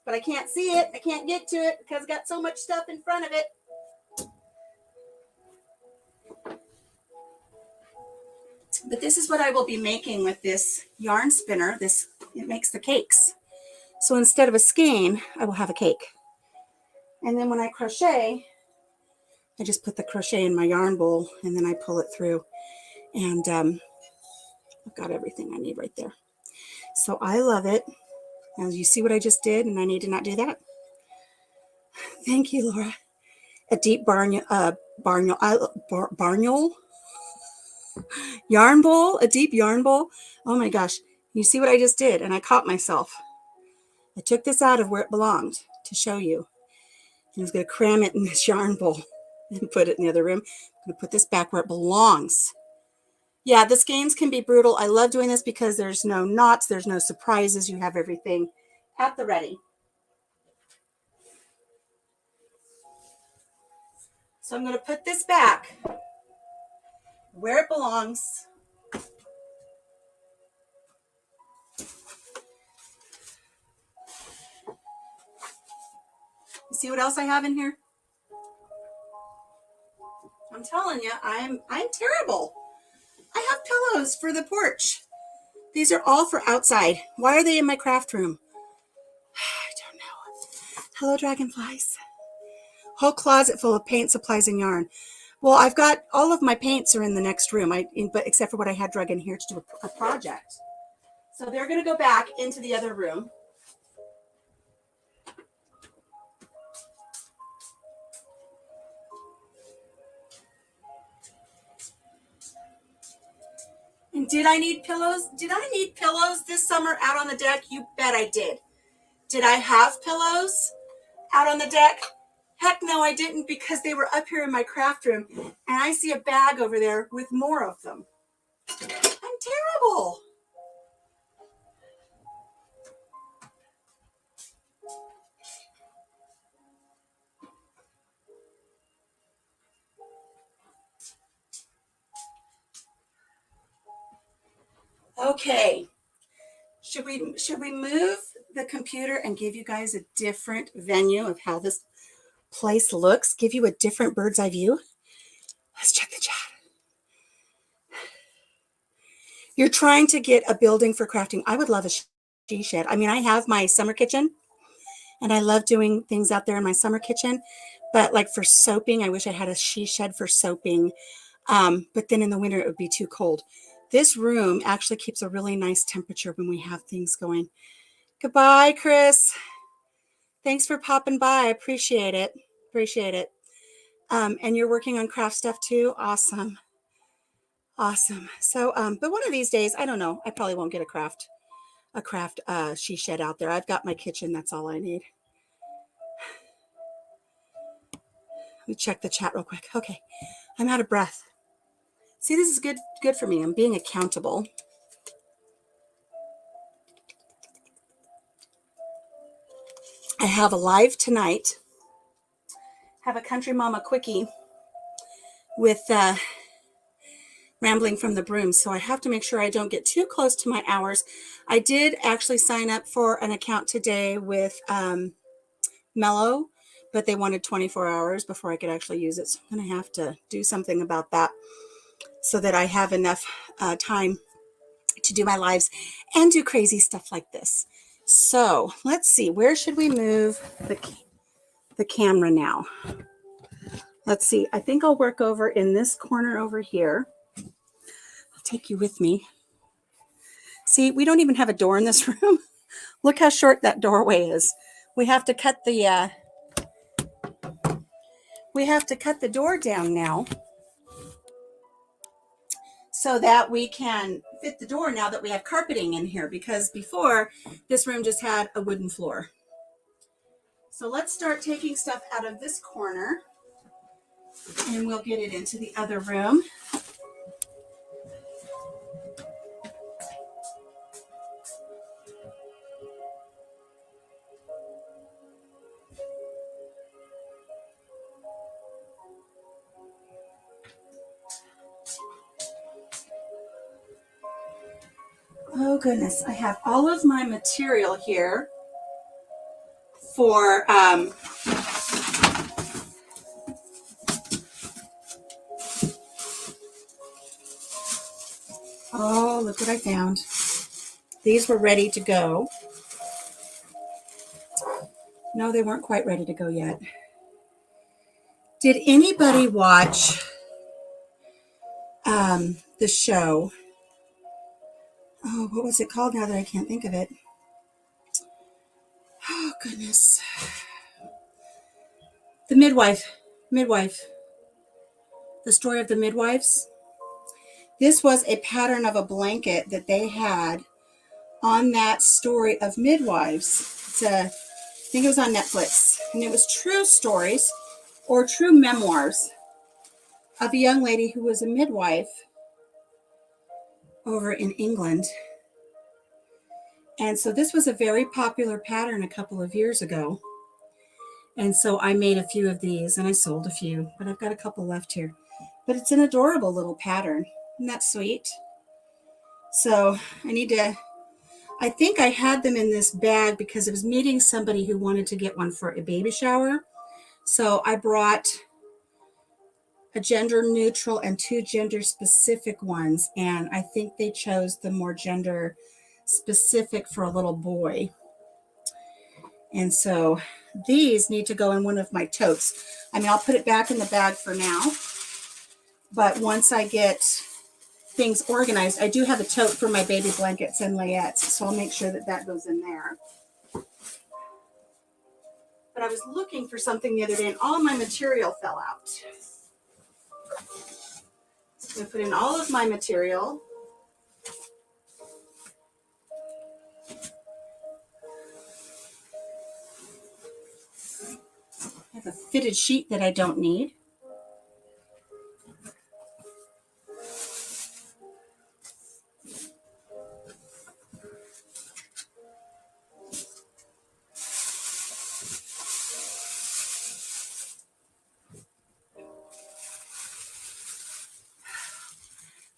But I can't see it. I can't get to it because it's got so much stuff in front of it. But this is what I will be making with this yarn spinner. It makes the cakes. So instead of a skein, I will have a cake. And then when I crochet, I just put the crochet in my yarn bowl and then I pull it through. And I've got everything I need right there. So I love it. Now you see what I just did, and I need to not do that. Thank you, Laura. A deep barnyole yarn bowl, a deep yarn bowl. Oh my gosh. You see what I just did? And I caught myself. I took this out of where it belonged to show you. And I was going to cram it in this yarn bowl and put it in the other room. I'm going to put this back where it belongs. Yeah, the skeins can be brutal. I love doing this because there's no knots, there's no surprises. You have everything at the ready. So I'm going to put this back where it belongs. You see what else I have in here? I'm telling you, I'm terrible. I have pillows for the porch. These are all for outside. Why are they in my craft room? I don't know. Hello, dragonflies. Whole closet full of paint, supplies, and yarn. Well, I've got all of my paints are in the next room, but except for what I had drug in here to do a project. So they're going to go back into the other room. And did I need pillows? Did I need pillows this summer out on the deck? You bet I did. Did I have pillows out on the deck? Heck no, I didn't, because they were up here in my craft room, and I see a bag over there with more of them. I'm terrible. Okay. Should we move the computer and give you guys a different venue of how this place looks? Give you a different bird's eye view? Let's check the chat. You're trying to get a building for crafting. I would love a she shed. I mean, I have my summer kitchen, and I love doing things out there in my summer kitchen. But like for soaping, I wish I had a she shed for soaping. But then in the winter, it would be too cold. This room actually keeps a really nice temperature when we have things going. Goodbye, Chris. Thanks for popping by. I appreciate it. Appreciate it. And you're working on craft stuff too? Awesome. Awesome. So, but one of these days, I don't know, I probably won't get a craft she shed out there. I've got my kitchen. That's all I need. Let me check the chat real quick. Okay. I'm out of breath. See, this is good for me. I'm being accountable. I have a live tonight. Have a Country Mama quickie with Rambling from the Broom. So I have to make sure I don't get too close to my hours. I did actually sign up for an account today with Mellow, but they wanted 24 hours before I could actually use it. So I'm going to have to do something about that so that I have enough time to do my lives and do crazy stuff like this. So let's see, where should we move the camera now? Let's see, I think I'll work over in this corner over here. I'll take you with me. See, we don't even have a door in this room. Look how short that doorway is. We have to cut the door down now so that we can fit the door now that we have carpeting in here, because before this room just had a wooden floor. So let's start taking stuff out of this corner and we'll get it into the other room. Oh goodness, I have all of my material here for oh, look what I found. These were ready to go. No, they weren't quite ready to go yet. Did anybody watch the show? Oh, what was it called now that I can't think of it? Oh, goodness. The Midwife. The story of the midwives. This was a pattern of a blanket that they had on that story of midwives. I think it was on Netflix. And it was true stories or true memoirs of a young lady who was a midwife over in England. And so this was a very popular pattern a couple of years ago. And so I made a few of these and I sold a few, but I've got a couple left here. But it's an adorable little pattern. Isn't that sweet? So I think I had them in this bag because I was meeting somebody who wanted to get one for a baby shower. So I brought a gender neutral and 2 gender specific ones. And I think they chose the more gender specific for a little boy. And so these need to go in one of my totes. I mean, I'll put it back in the bag for now. But once I get things organized, I do have a tote for my baby blankets and layettes. So I'll make sure that that goes in there. But I was looking for something the other day and all of my material fell out. So I'm going to put in all of my material. I have a fitted sheet that I don't need.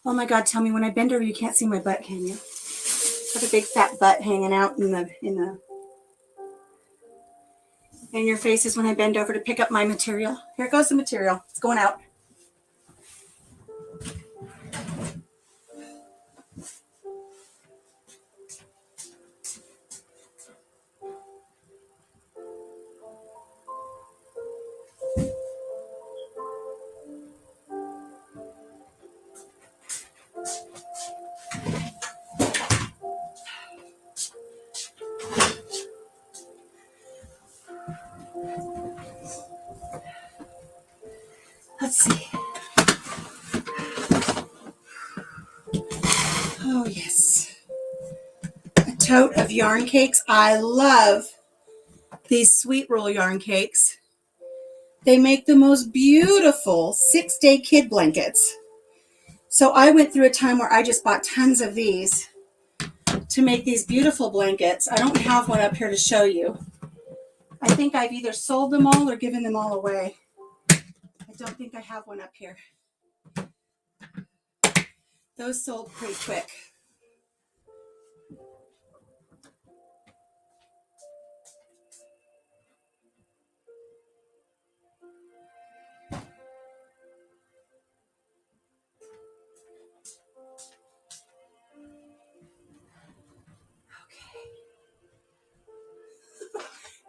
Oh my God, tell me when I bend over you can't see my butt, can you? I have a big fat butt hanging out in your faces when I bend over to pick up my material. Here goes the material. It's going out. Let's see. Oh, yes. A tote of yarn cakes. I love these sweet roll yarn cakes. They make the most beautiful 6-day kid blankets. So I went through a time where I just bought tons of these to make these beautiful blankets. I don't have one up here to show you. I think I've either sold them all or given them all away. I don't think I have one up here. Those sold pretty quick.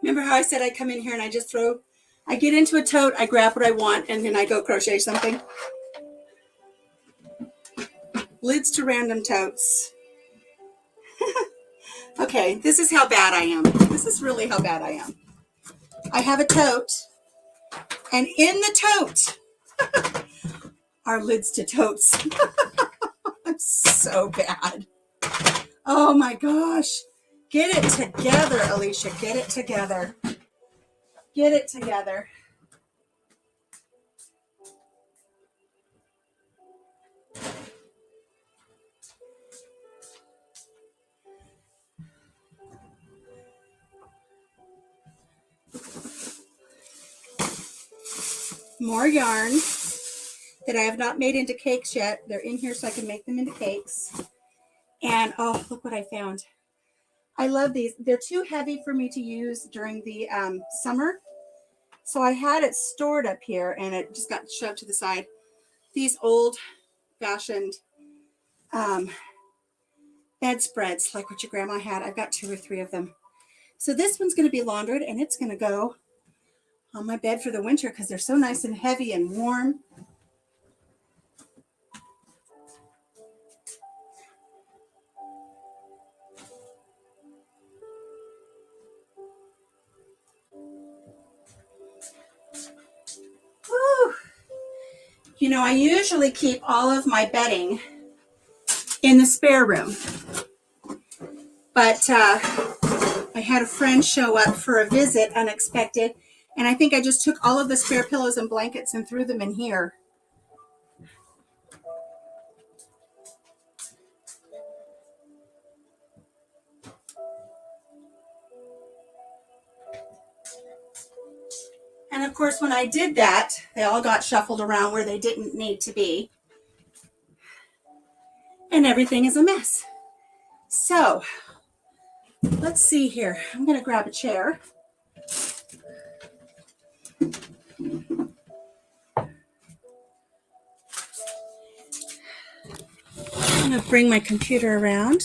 Remember how I said I come in here and I just I get into a tote, I grab what I want, and then I go crochet something? Lids to random totes. Okay, this is how bad I am. This is really how bad I am. I have a tote, and in the tote are lids to totes. I'm so bad. Oh my gosh. Get it together, Alicia. Get it together. Get it together. More yarn that I have not made into cakes yet. They're in here so I can make them into cakes. And oh, look what I found. I love these. They're too heavy for me to use during the summer. So I had it stored up here and it just got shoved to the side. These old fashioned bedspreads, like what your grandma had. I've got 2 or 3 of them. So this one's going to be laundered and it's going to go on my bed for the winter because they're so nice and heavy and warm. Woo. You know, I usually keep all of my bedding in the spare room, but I had a friend show up for a visit unexpected, and I think I just took all of the spare pillows and blankets and threw them in here. And of course, when I did that, they all got shuffled around where they didn't need to be. And everything is a mess. So, let's see here. I'm going to grab a chair. I'm going to bring my computer around.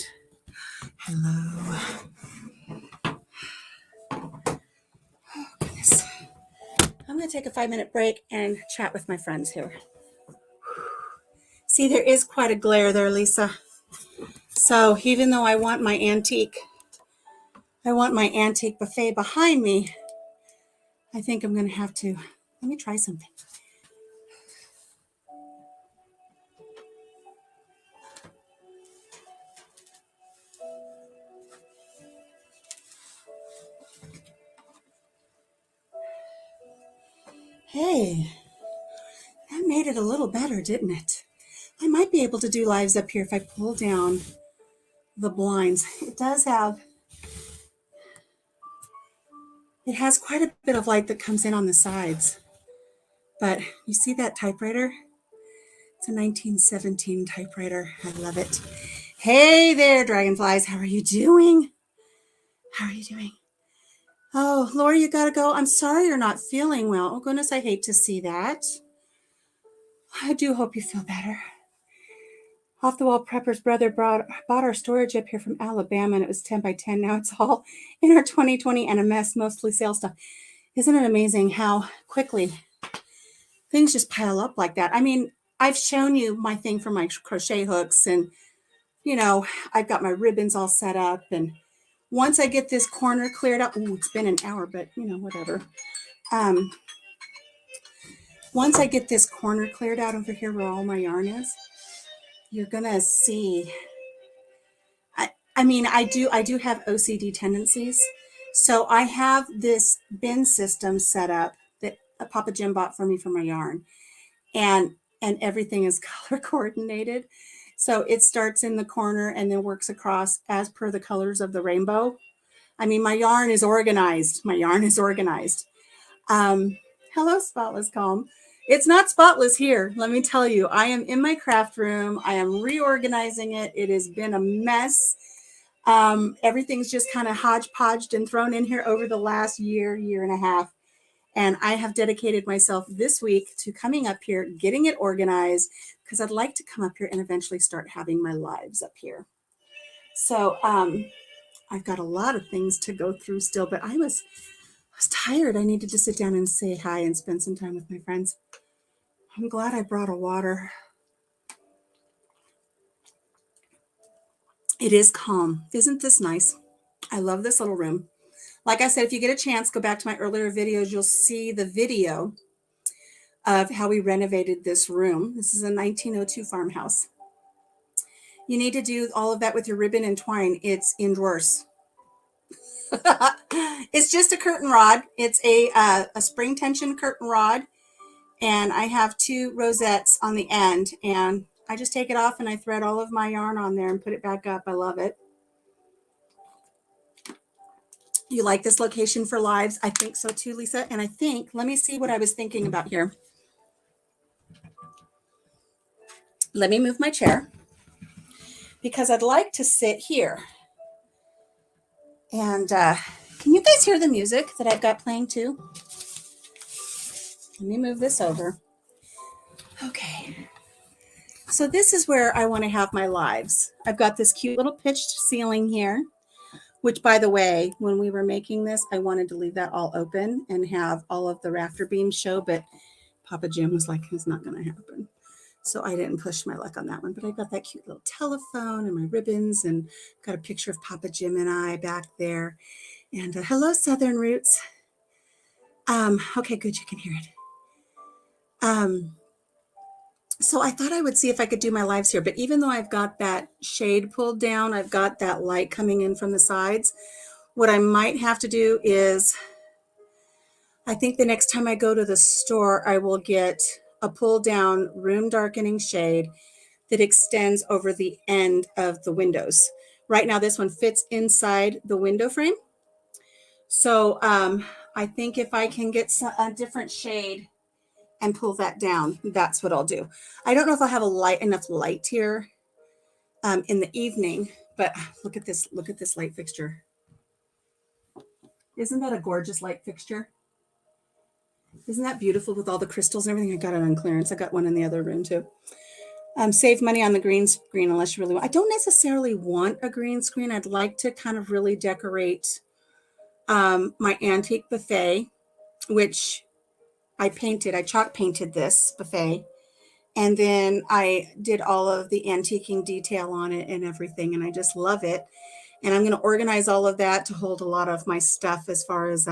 Hello. Oh, goodness. I'm going to take a 5-minute break and chat with my friends here. See, there is quite a glare there, Lisa. So even though I want my antique buffet behind me, I think I'm going to have to, let me try something. Hey, that made it a little better, didn't it? I might be able to do lives up here if I pull down the blinds. It has quite a bit of light that comes in on the sides. But you see that typewriter? It's a 1917 typewriter. I love it. Hey there, dragonflies. How are you doing? How are you doing? Oh, Lori, you gotta go. I'm sorry you're not feeling well. Oh, goodness, I hate to see that. I do hope you feel better. Off the Wall Prepper's brother bought our storage up here from Alabama, and it was 10 by 10. Now it's all in our 2020 and a mess, mostly sale stuff. Isn't it amazing how quickly things just pile up like that? I mean, I've shown you my thing for my crochet hooks, and, you know, I've got my ribbons all set up, and once I get this corner cleared up, it's been an hour, but, you know, whatever. once I get this corner cleared out over here where all my yarn is, you're gonna see. I mean, I do have OCD tendencies, so I have this bin system set up that Papa Jim bought for me for my yarn, and everything is color coordinated. So it starts in the corner and then works across as per the colors of the rainbow. I mean, my yarn is organized. My yarn is organized. Hello, Spotless Calm. It's not spotless here. Let me tell you, I am in my craft room. I am reorganizing it. It has been a mess. Everything's just kind of hodgepodged and thrown in here over the last year and a half. And I have dedicated myself this week to coming up here, getting it organized, because I'd like to come up here and eventually start having my lives up here. So I've got a lot of things to go through still, but I was tired. I needed to sit down and say hi and spend some time with my friends. I'm glad I brought a water. It is calm. Isn't this nice? I love this little room. Like I said, if you get a chance, go back to my earlier videos. You'll see the video of how we renovated this room. This is a 1902 farmhouse. You need to do all of that with your ribbon and twine. It's in drawers. It's just a curtain rod. It's a spring tension curtain rod. And I have 2 rosettes on the end. And I just take it off and I thread all of my yarn on there and put it back up. I love it. You like this location for lives? I think so too, Lisa. And I think, let me see what I was thinking about here. Let me move my chair because I'd like to sit here. And can you guys hear the music that I've got playing too? Let me move this over. Okay. So this is where I want to have my lives. I've got this cute little pitched ceiling here, which, by the way, when we were making this, I wanted to leave that all open and have all of the rafter beams show, but Papa Jim was like, it's not going to happen. So I didn't push my luck on that one, but I got that cute little telephone and my ribbons and got a picture of Papa Jim and I back there. And hello, Southern Roots. Okay, good, you can hear it. So I thought I would see if I could do my lives here, but even though I've got that shade pulled down, I've got that light coming in from the sides. What I might have to do is, I think the next time I go to the store, I will get a pull down room darkening shade that extends over the end of the windows. Right now, this one fits inside the window frame. So I think if I can get a different shade and pull that down, that's what I'll do. I don't know if I'll have enough light here in the evening, but look at this light fixture. Isn't that a gorgeous light fixture? Isn't that beautiful with all the crystals and everything? I got it on clearance. I got one in the other room too. Save money on the green screen unless you really want. I don't necessarily want a green screen. I'd like to kind of really decorate my antique buffet, which I chalk painted this buffet. And then I did all of the antiquing detail on it and everything. And I just love it. And I'm going to organize all of that to hold a lot of my stuff as far as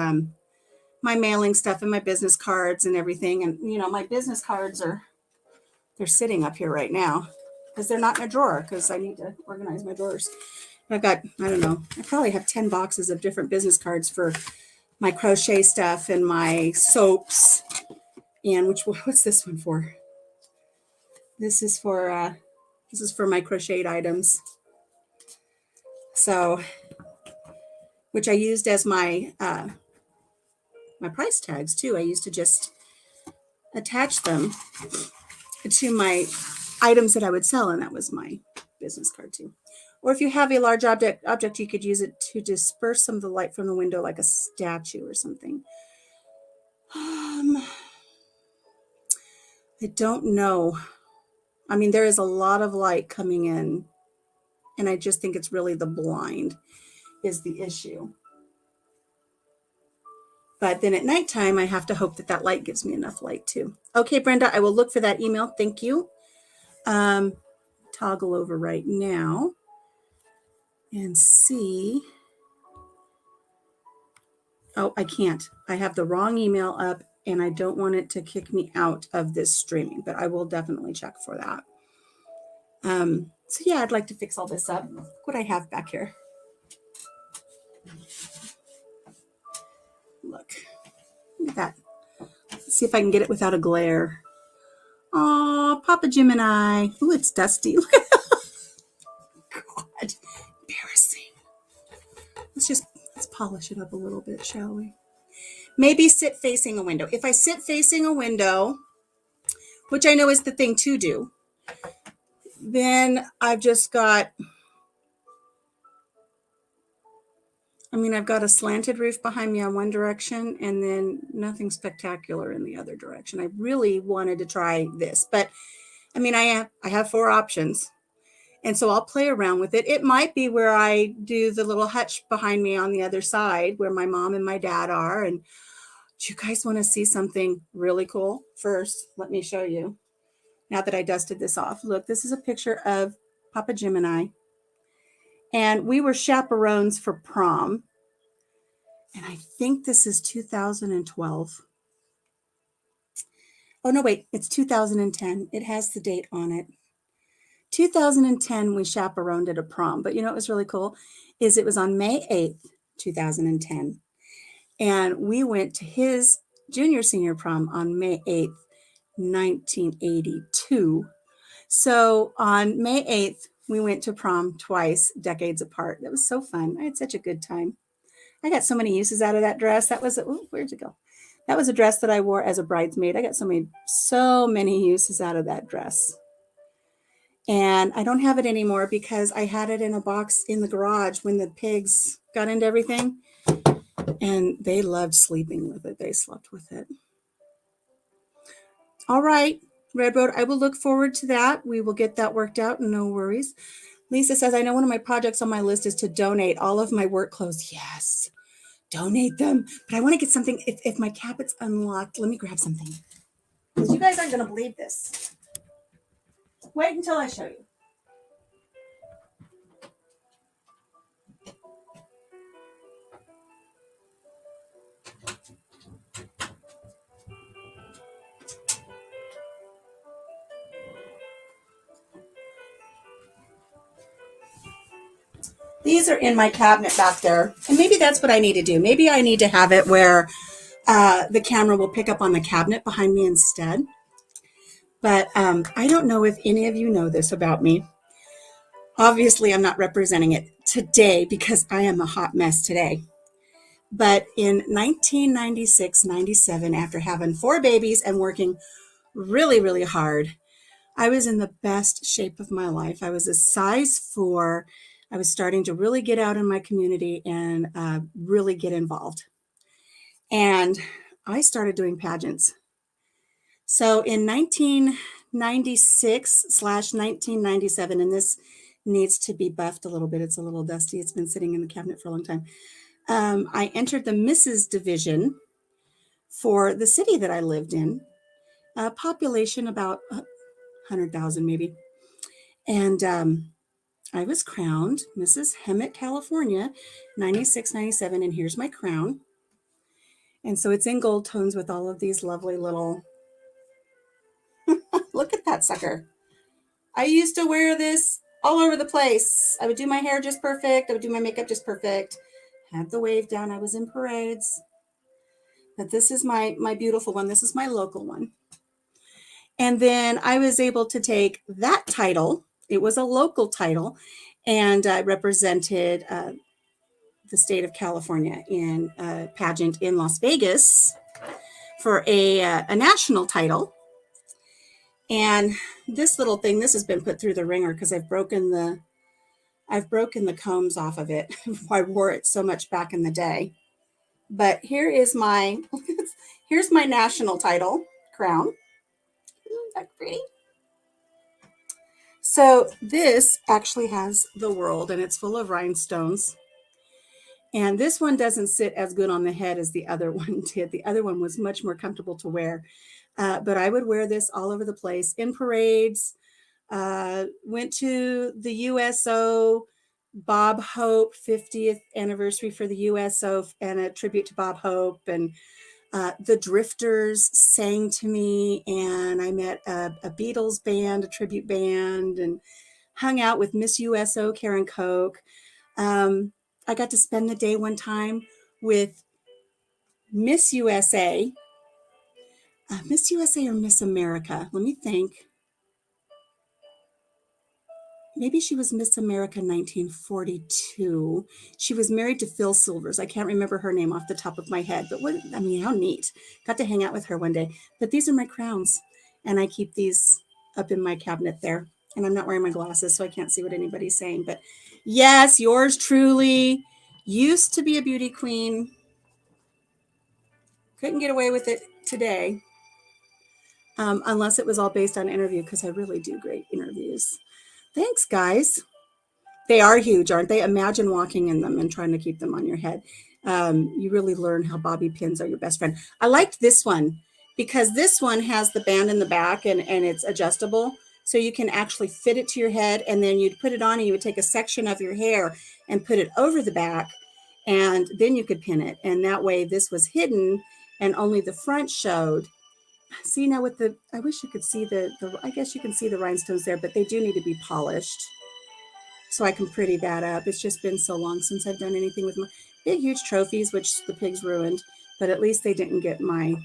my mailing stuff and my business cards and everything. And, you know, my business cards they're sitting up here right now because they're not in a drawer because I need to organize my drawers. I've got, I don't know, I probably have 10 boxes of different business cards for my crochet stuff and my soaps. And what's this one for? This is for my crocheted items. So, which I used as my my price tags too. I used to just attach them to my items that I would sell, and that was my business card too. Or if you have a large object, you could use it to disperse some of the light from the window, like a statue or something. I don't know. I mean, there is a lot of light coming in, and I just think it's really the blind is the issue. But then at nighttime, I have to hope that light gives me enough light too. Okay, Brenda, I will look for that email. Thank you. Toggle over right now and see. Oh, I can't. I have the wrong email up and I don't want it to kick me out of this streaming, but I will definitely check for that. So yeah, I'd like to fix all this up. Look what I have back here. Look at that. Let's see if I can get it without a glare. Oh, Papa Gemini. Ooh, it's dusty. Look at that. God, embarrassing. Let's polish it up a little bit, shall we? Maybe sit facing a window. If I sit facing a window, which I know is the thing to do, then I've just got, I've got a slanted roof behind me on one direction and then nothing spectacular in the other direction. I really wanted to try this, but I have 4 options. And so I'll play around with it. It might be where I do the little hutch behind me on the other side where my mom and my dad are. And do you guys want to see something really cool? First, let me show you. Now that I dusted this off. Look, this is a picture of Papa Gemini. And we were chaperones for prom. And I think this is 2012. Oh, no, wait, it's 2010. It has the date on it. 2010, we chaperoned at a prom. But you know what was really cool? Is it was on May 8th, 2010. And we went to his junior-senior prom on May 8th, 1982. So on May 8th, we went to prom twice, decades apart. That was so fun. I had such a good time. I got so many uses out of that dress. That was, where'd it go? That was a dress that I wore as a bridesmaid. I got so many uses out of that dress. And I don't have it anymore because I had it in a box in the garage when the pigs got into everything. And they loved sleeping with it. They slept with it. All right, Redwood, I will look forward to that. We will get that worked out, no worries. Lisa says, I know one of my projects on my list is to donate all of my work clothes. Yes, donate them. But I want to get something. If my cabinet's unlocked, let me grab something. Because you guys aren't going to believe this. Wait until I show you. These are in my cabinet back there. And maybe that's what I need to do. Maybe I need to have it where the camera will pick up on the cabinet behind me instead. But I don't know if any of you know this about me. Obviously, I'm not representing it today because I am a hot mess today. But in 1996-97, after having 4 babies and working really, really hard, I was in the best shape of my life. I was a size 4. I was starting to really get out in my community and really get involved. And I started doing pageants. So in 1996/1997, and this needs to be buffed a little bit. It's a little dusty. It's been sitting in the cabinet for a long time. I entered the Mrs. division for the city that I lived in, a population about 100,000 maybe. And I was crowned Mrs. Hemet, California, 96-97, and here's my crown. And so it's in gold tones with all of these lovely little, look at that sucker. I used to wear this all over the place. I would do my hair just perfect. I would do my makeup just perfect. Had the wave down. I was in parades. But this is my beautiful one. This is my local one. And then I was able to take that title. It was a local title. And I represented the state of California in a pageant in Las Vegas for a national title. And this little thing, this has been put through the ringer because I've broken the combs off of it. I wore it so much back in the day. But here is here's my national title crown. Isn't that pretty? So this actually has the world, and it's full of rhinestones. And this one doesn't sit as good on the head as the other one did. The other one was much more comfortable to wear. But I would wear this all over the place in parades. Went to the USO Bob Hope 50th anniversary for the USO and a tribute to Bob Hope. And The Drifters sang to me, and I met a Beatles band, a tribute band, and hung out with Miss USO Karen Koch. I got to spend the day one time with Miss USA, Miss USA or Miss America. Let me think. Maybe she was Miss America 1942. She was married to Phil Silvers. I can't remember her name off the top of my head, but what, I mean, how neat. Got to hang out with her one day. But these are my crowns, and I keep these up in my cabinet there. And I'm not wearing my glasses, so I can't see what anybody's saying. But yes, yours truly used to be a beauty queen. Couldn't get away with it today, unless it was all based on interview, because I really do great interviews. Thanks, guys. They are huge, aren't they? Imagine walking in them and trying to keep them on your head. You really learn how bobby pins are your best friend. I liked this one because this one has the band in the back and it's adjustable. So you can actually fit it to your head, and then you'd put it on and you would take a section of your hair and put it over the back, and then you could pin it. And that way this was hidden and only the front showed. See, now with the, I wish you could see I guess you can see the rhinestones there, but they do need to be polished so I can pretty that up. It's just been so long since I've done anything with my big, huge trophies, which the pigs ruined, but at least they didn't get my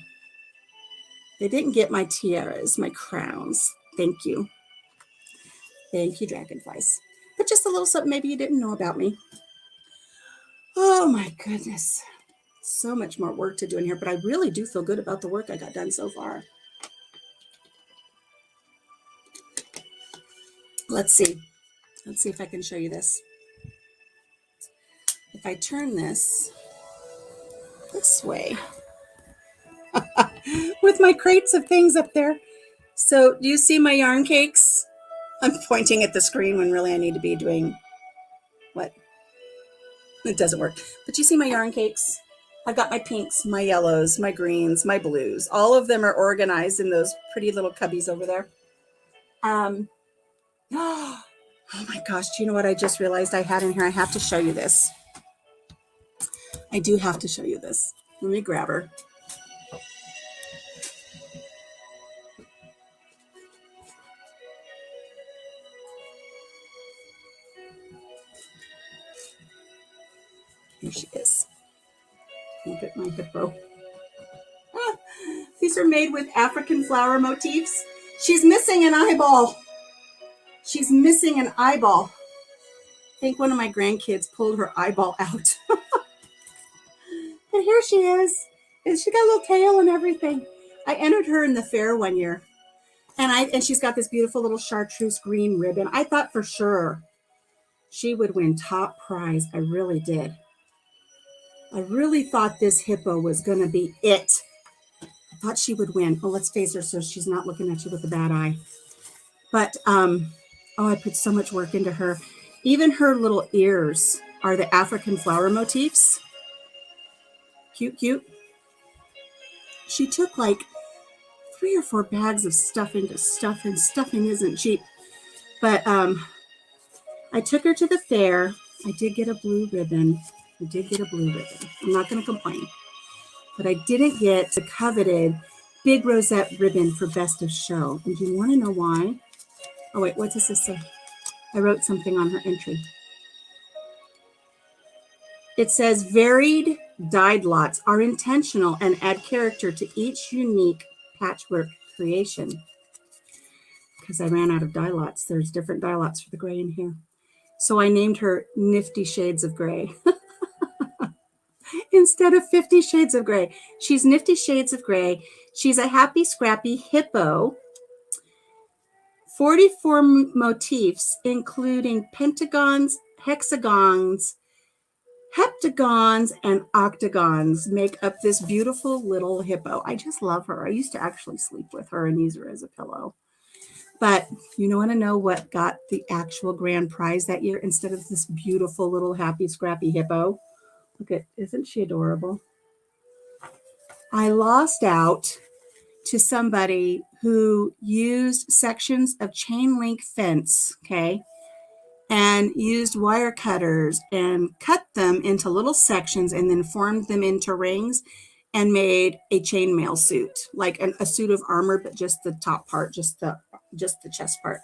tiaras, my crowns. Thank you. Thank you, dragonflies. But just a little something maybe you didn't know about me. Oh my goodness. So much more work to do in here, but I really do feel good about the work I got done so far. Let's see. Let's see if I can show you this. If I turn this way with my crates of things up there. So do you see my yarn cakes? I'm pointing at the screen when really I need to be doing what? It doesn't work. But you see my yarn cakes? I've got my pinks, my yellows, my greens, my blues. All of them are organized in those pretty little cubbies over there. Oh my gosh, do you know what I just realized I had in here? I have to show you this. I do have to show you this. Let me grab her. Here she is. Look at my hippo. Ah, these are made with African flower motifs. She's missing an eyeball. She's missing an eyeball. I think one of my grandkids pulled her eyeball out. And here she is. And she got a little tail and everything. I entered her in the fair one year. And she's got this beautiful little chartreuse green ribbon. I thought for sure she would win top prize. I really did. I really thought this hippo was going to be it. I thought she would win. Oh, let's face her so she's not looking at you with a bad eye. But, oh, I put so much work into her. Even her little ears are the African flower motifs. Cute, cute. She took like 3 or 4 bags of stuffing to stuff, and stuffing isn't cheap. But I took her to the fair. I did get a blue ribbon. I'm not going to complain. But I didn't get the coveted big rosette ribbon for best of show. And do you want to know why? Oh, wait, what does this say? I wrote something on her entry. It says, varied dyed lots are intentional and add character to each unique patchwork creation. Because I ran out of dye lots. There's different dye lots for the gray in here. So I named her Nifty Shades of Gray. Instead of 50 Shades of Gray. She's Nifty Shades of Gray. She's a happy, scrappy hippo. 44 motifs, including pentagons, hexagons, heptagons, and octagons, make up this beautiful little hippo. I just love her. I used to actually sleep with her and use her as a pillow. But you want to know what got the actual grand prize that year instead of this beautiful little happy, scrappy hippo? Look at, isn't she adorable? I lost out to somebody who used sections of chain link fence, okay, and used wire cutters and cut them into little sections and then formed them into rings. and made a chainmail suit, like a suit of armor, but just the top part, just the chest part.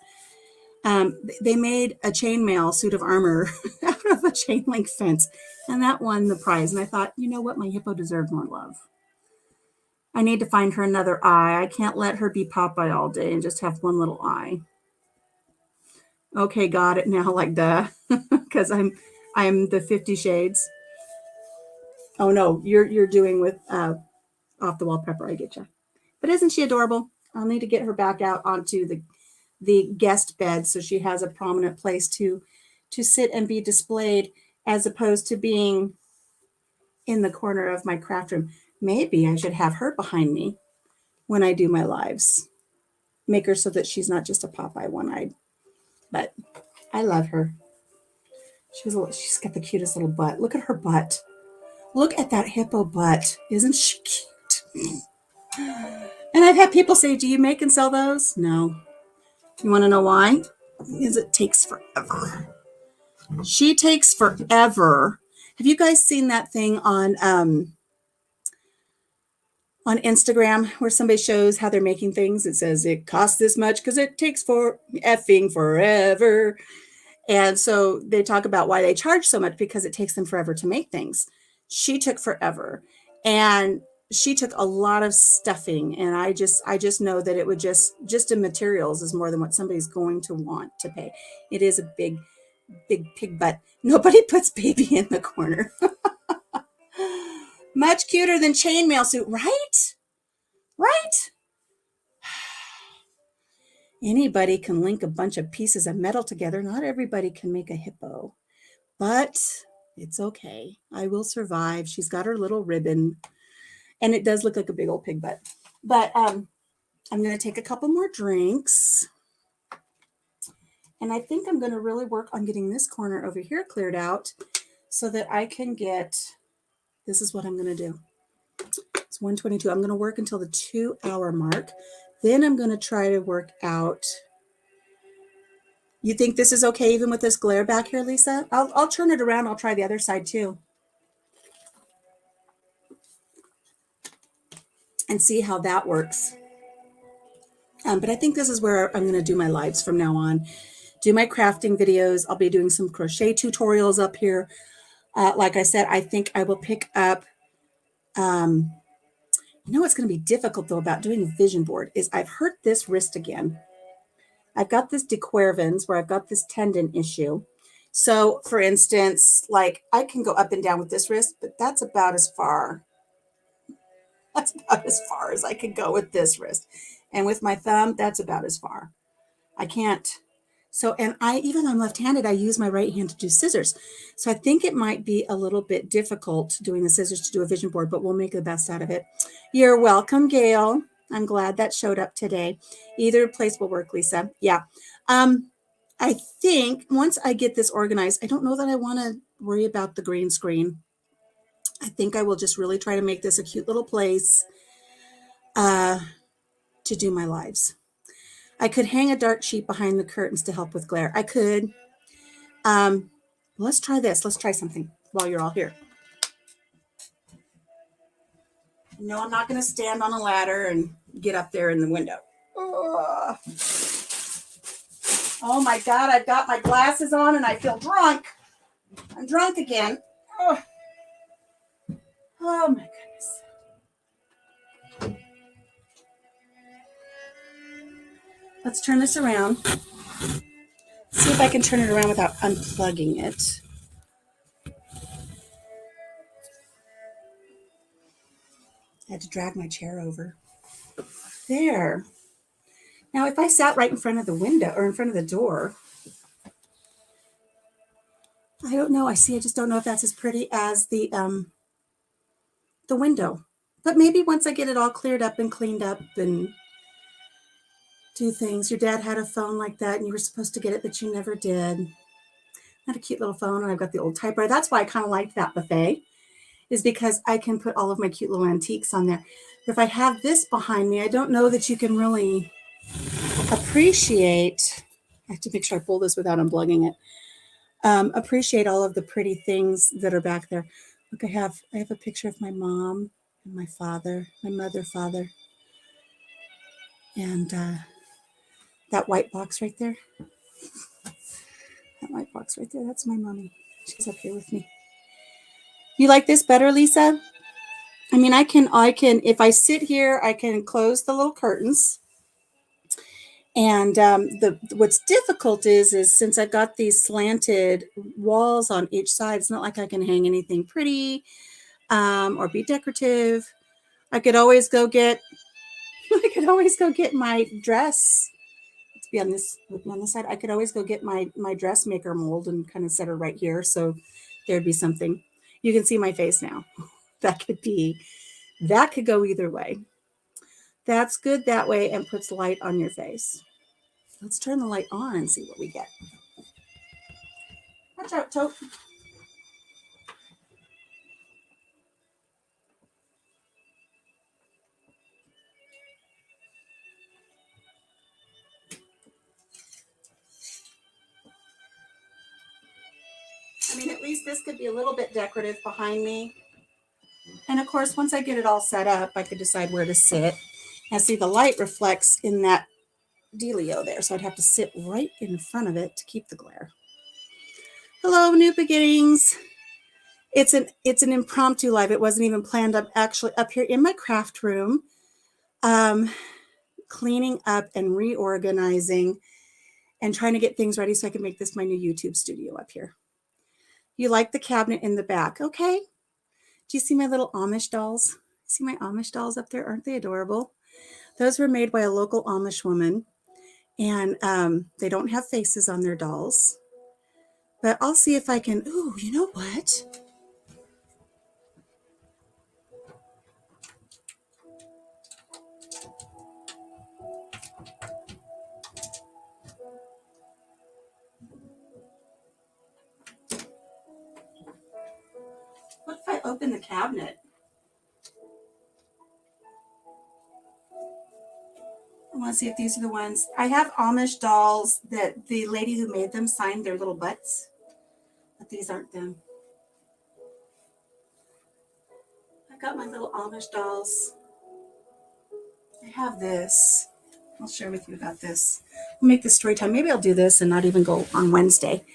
They made a chainmail suit of armor out of a chain link fence, and that won the prize. And I thought, you know what? My hippo deserved more love. I need to find her another eye. I can't let her be Popeye all day and just have one little eye. Okay, got it now, like duh, because I'm the 50 Shades. Oh no, you're doing with off the wall pepper. I get you. But isn't she adorable? I'll need to get her back out onto the guest bed so she has a prominent place to sit and be displayed, as opposed to being in the corner of my craft room. Maybe I should have her behind me when I do my lives. Make her so that she's not just a Popeye one-eyed. But I love her. She's got the cutest little butt. Look at her butt. Look at that hippo butt. Isn't she cute? And I've had people say, do you make and sell those? No. You want to know why? Because it takes forever. She takes forever. Have you guys seen that thing on Instagram where somebody shows how they're making things? It says it costs this much because it takes for effing forever. And so they talk about why they charge so much, because it takes them forever to make things. She took forever, and she took a lot of stuffing. And I just know that it would just in materials is more than what somebody's going to want to pay. It is a big pig butt. Nobody puts baby in the corner. Much cuter than chainmail suit, right? Right? Anybody can link a bunch of pieces of metal together. Not everybody can make a hippo, but it's okay. I will survive. She's got her little ribbon, and it does look like a big old pig butt. But I'm going to take a couple more drinks, and I think I'm going to really work on getting this corner over here cleared out so that I can get, this is what I'm going to do. It's 1:22. I'm going to work until the 2-hour mark. Then I'm going to try to work out. You think this is okay even with this glare back here, Lisa? I'll turn it around. I'll try the other side too, and see how that works. But I think this is where I'm going to do my lives from now on. Do my crafting videos. I'll be doing some crochet tutorials up here. Like I said, I think I will pick up, you know what's going to be difficult though about doing a vision board is I've hurt this wrist again. I've got this de Quervains where I've got this tendon issue. So for instance, like I can go up and down with this wrist, but that's about as far. That's about as far as I could go with this wrist. And with my thumb, that's about as far. I can't. So, and even though I'm left-handed, I use my right hand to do scissors. So I think it might be a little bit difficult doing the scissors to do a vision board, but we'll make the best out of it. You're welcome, Gail. I'm glad that showed up today. Either place will work, Lisa. Yeah. I think once I get this organized, I don't know that I want to worry about the green screen. I think I will just really try to make this a cute little place to do my lives. I could hang a dark sheet behind the curtains to help with glare. I could. Let's try this. Let's try something while you're all here. No, I'm not going to stand on a ladder and get up there in the window. Oh my God, I've got my glasses on and I feel drunk. I'm drunk again. Oh my goodness. Let's turn this around. See if I can turn it around without unplugging it. I had to drag my chair over. There. Now, if I sat right in front of the window or in front of the door, I don't know. I just don't know if that's as pretty as the window. But maybe once I get it all cleared up and cleaned up and do things. Your dad had a phone like that and you were supposed to get it, but you never did. I had a cute little phone and I've got the old typewriter. That's why I kind of liked that buffet, is because I can put all of my cute little antiques on there. But if I have this behind me, I don't know that you can really appreciate. I have to make sure I pull this without unplugging it. Appreciate all of the pretty things that are back there. Look, I have a picture of my mom and my father, my mother, father. And that white box right there, that's my mommy. She's up here with me. You like this better, Lisa? I mean, I can, if I sit here, I can close the little curtains. And what's difficult is since I've got these slanted walls on each side, it's not like I can hang anything pretty or be decorative. I could always go get my dress. Let's be on this side. I could always go get my dressmaker mold and kind of set her right here. So there'd be something. You can see my face now. That could go either way. That's good that way and puts light on your face. Let's turn the light on and see what we get. Watch out, Tote. I mean, at least this could be a little bit decorative behind me. And of course, once I get it all set up, I could decide where to sit. Now see, the light reflects in that dealio there, so I'd have to sit right in front of it to keep the glare. Hello, new beginnings. It's an impromptu live. It wasn't even planned. I'm actually up here in my craft room, cleaning up and reorganizing and trying to get things ready so I can make this my new YouTube studio up here. You like the cabinet in the back? Okay. Do you see my little Amish dolls? See my Amish dolls up there? Aren't they adorable? Those were made by a local Amish woman, and they don't have faces on their dolls. But I'll see if I can. Ooh, you know what? What if I open the cabinet? I want to see if these are the ones. I have Amish dolls that the lady who made them signed their little butts, but these aren't them. I've got my little Amish dolls. I have this. I'll share with you about this. We'll make this story time. Maybe I'll do this and not even go on Wednesday.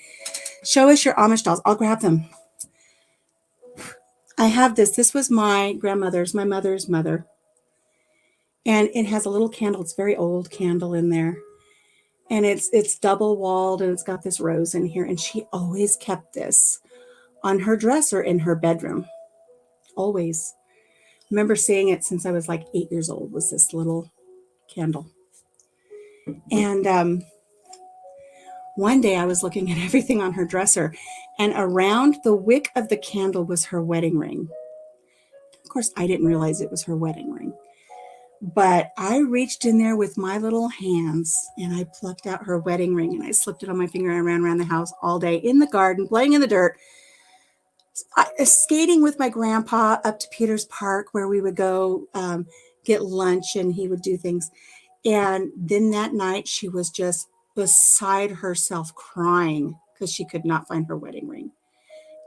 Show us your Amish dolls. I'll grab them. I have this. This was my grandmother's, my mother's mother. And it has a little candle. It's a very old candle in there. And it's double walled and it's got this rose in here. And she always kept this on her dresser in her bedroom. Always. I remember seeing it since I was like 8 years old, was this little candle. And one day I was looking at everything on her dresser, and around the wick of the candle was her wedding ring. Of course, I didn't realize it was her wedding ring. But I reached in there with my little hands and I plucked out her wedding ring and I slipped it on my finger and I ran around the house all day in the garden, playing in the dirt, skating with my grandpa up to Peters Park where we would go get lunch and he would do things. And then that night she was just beside herself crying because she could not find her wedding ring.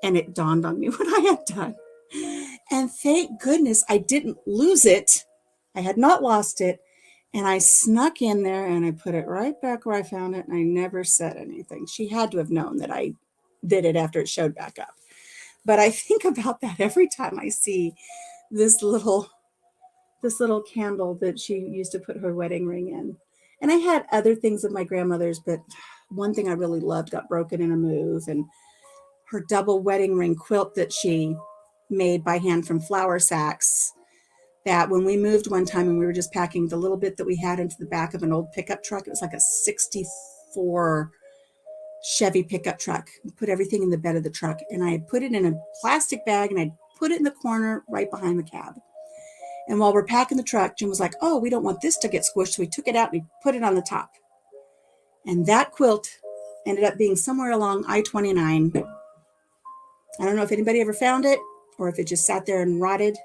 And it dawned on me what I had done. And thank goodness I didn't lose it. I had not lost it. And I snuck in there and I put it right back where I found it. And I never said anything. She had to have known that I did it after it showed back up. But I think about that every time I see this little candle that she used to put her wedding ring in. And I had other things of my grandmother's, but one thing I really loved got broken in a move. And her double wedding ring quilt that she made by hand from flour sacks, that when we moved one time and we were just packing the little bit that we had into the back of an old pickup truck, it was like a 64 Chevy pickup truck. We put everything in the bed of the truck and I put it in a plastic bag and I put it in the corner right behind the cab. And while we're packing the truck, Jim was like, oh, we don't want this to get squished. So we took it out and we put it on the top. And that quilt ended up being somewhere along I-29. I don't know if anybody ever found it or if it just sat there and rotted.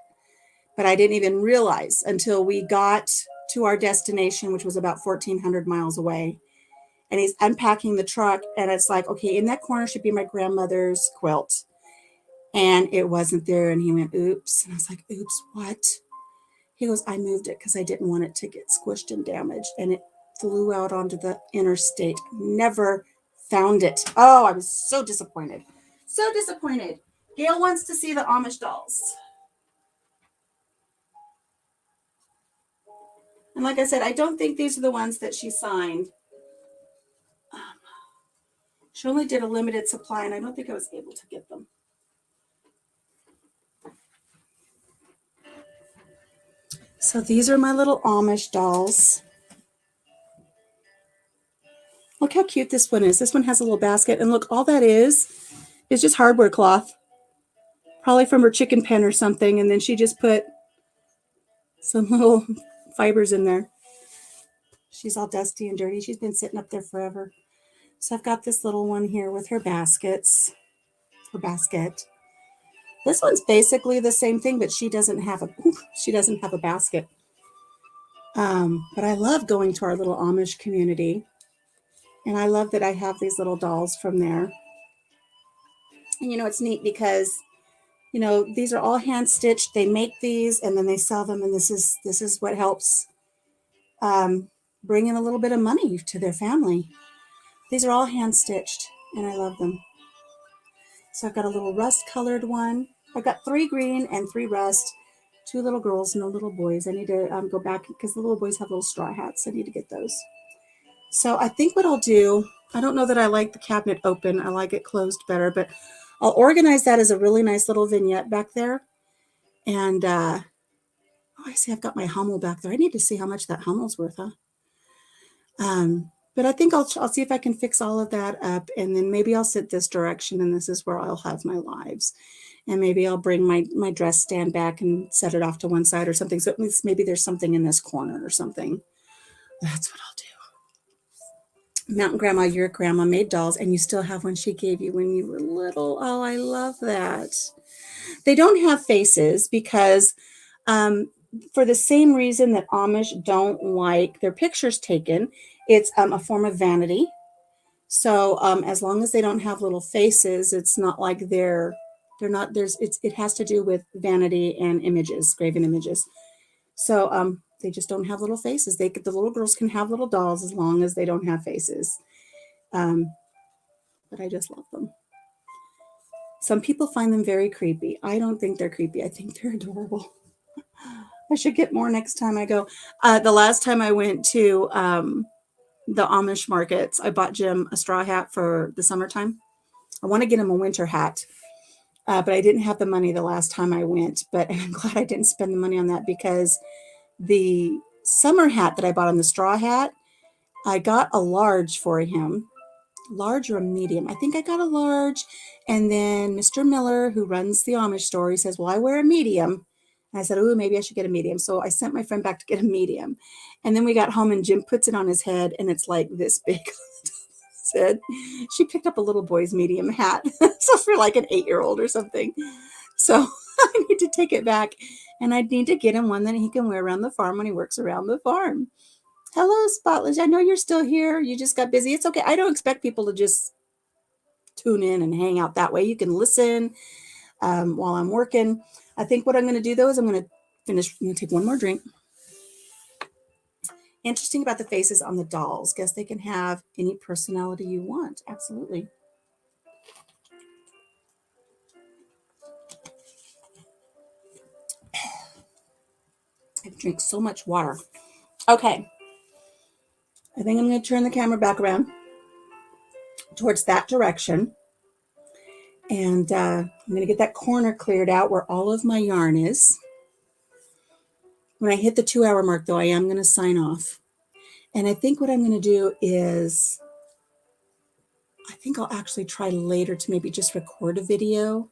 But I didn't even realize until we got to our destination, which was about 1,400 miles away. And he's unpacking the truck. And it's like, okay, in that corner should be my grandmother's quilt. and it wasn't there. And he went, oops. And I was like, oops, what? He goes, I moved it because I didn't want it to get squished and damaged. And it flew out onto the interstate. Never found it. Oh, I was so disappointed. So disappointed. Gail wants to see the Amish dolls. And like I said, I don't think these are the ones that she signed. She only did a limited supply, and I don't think I was able to get them. So these are my little Amish dolls. Look how cute this one is. This one has a little basket, and look, all that is just hardware cloth. Probably from her chicken pen or something, and then she just put some little fibers in there. She's all dusty and dirty. She's been sitting up there forever. So I've got this little one here with her baskets. Her basket. This one's basically the same thing, but she doesn't have a basket. But I love going to our little Amish community, and I love that I have these little dolls from there. And it's neat because these are all hand stitched. They make these and then they sell them, and this is what helps bring in a little bit of money to their family. These are all hand stitched, and I love them. So I've got a little rust colored one. I've got 3 green and 3 rust. 2 little girls, no little boys. I need to go back because the little boys have little straw hats. I need to get those. So I think what I'll do, I don't know that I like the cabinet open. I like it closed better, but I'll organize that as a really nice little vignette back there. And I see I've got my Hummel back there. I need to see how much that Hummel's worth, huh? But I think I'll see if I can fix all of that up, and then maybe I'll sit this direction, and this is where I'll have my lives. And maybe I'll bring my dress stand back and set it off to one side or something. So at least maybe there's something in this corner or something. That's what I'll do. Mountain Grandma, your grandma made dolls, and you still have one she gave you when you were little. Oh, I love that. They don't have faces because for the same reason that Amish don't like their pictures taken, it's a form of vanity. So as long as they don't have little faces, it's not like they're not, it has to do with vanity and images, graven images. So they just don't have little faces. The little girls can have little dolls as long as they don't have faces. But I just love them. Some people find them very creepy. I don't think they're creepy. I think they're adorable. I should get more next time I go. The last time I went to the Amish markets, I bought Jim a straw hat for the summertime. I want to get him a winter hat, but I didn't have the money the last time I went. But I'm glad I didn't spend the money on that, because the summer hat that I bought on the straw hat, I got a large for him. Large or a medium? I think I got a large. And then Mr. Miller, who runs the Amish store, he says, well, I wear a medium. And I said, oh, maybe I should get a medium. So I sent my friend back to get a medium. And then we got home and Jim puts it on his head, and it's like this big. Said she picked up a little boy's medium hat. So for like an 8-year-old or something. So I need to take it back, and I need to get him one that he can wear around the farm when he works around the farm. Hello, Spotless. I know you're still here. You just got busy. It's okay. I don't expect people to just tune in and hang out that way. You can listen while I'm working. I think what I'm going to do, though, is I'm going to take one more drink. Interesting about the faces on the dolls. Guess they can have any personality you want. Absolutely. I drink so much water. Okay. I think I'm going to turn the camera back around towards that direction. And I'm going to get that corner cleared out where all of my yarn is. When I hit the 2-hour mark, though, I am going to sign off. And I think what I'm going to do is, I think I'll actually try later to maybe just record a video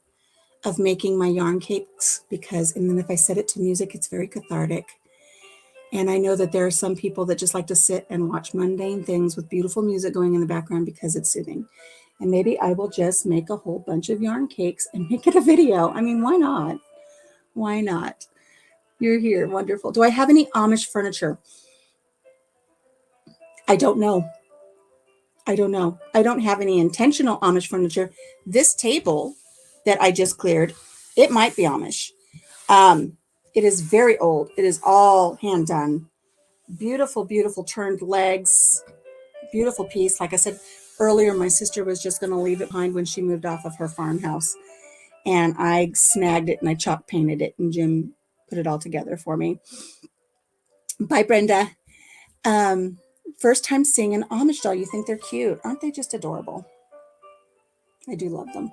of making my yarn cakes, and then if I set it to music, it's very cathartic. And I know that there are some people that just like to sit and watch mundane things with beautiful music going in the background because it's soothing. And maybe I will just make a whole bunch of yarn cakes and make it a video. I mean, why not? Why not? You're here. Wonderful. Do I have any Amish furniture? I don't know. I don't know. I don't have any intentional Amish furniture. This table that I just cleared. It might be Amish. It is very old. It is all hand done. Beautiful, beautiful turned legs. Beautiful piece. Like I said earlier, my sister was just going to leave it behind when she moved off of her farmhouse. And I snagged it and I chalk painted it, and Jim put it all together for me. Bye, Brenda. First time seeing an Amish doll. You think they're cute. Aren't they just adorable? I do love them.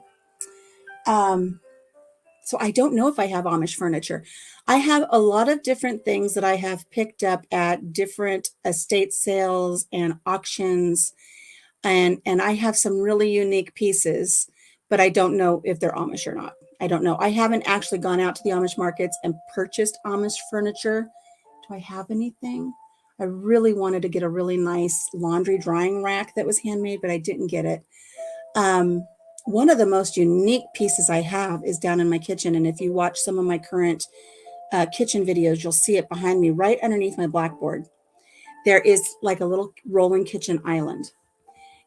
So I don't know if I have Amish furniture. I have a lot of different things that I have picked up at different estate sales and auctions. And I have some really unique pieces, but I don't know if they're Amish or not. I don't know. I haven't actually gone out to the Amish markets and purchased Amish furniture. Do I have anything? I really wanted to get a really nice laundry drying rack that was handmade, but I didn't get it. One of the most unique pieces I have is down in my kitchen. And if you watch some of my current kitchen videos, you'll see it behind me right underneath my blackboard. There is like a little rolling kitchen island.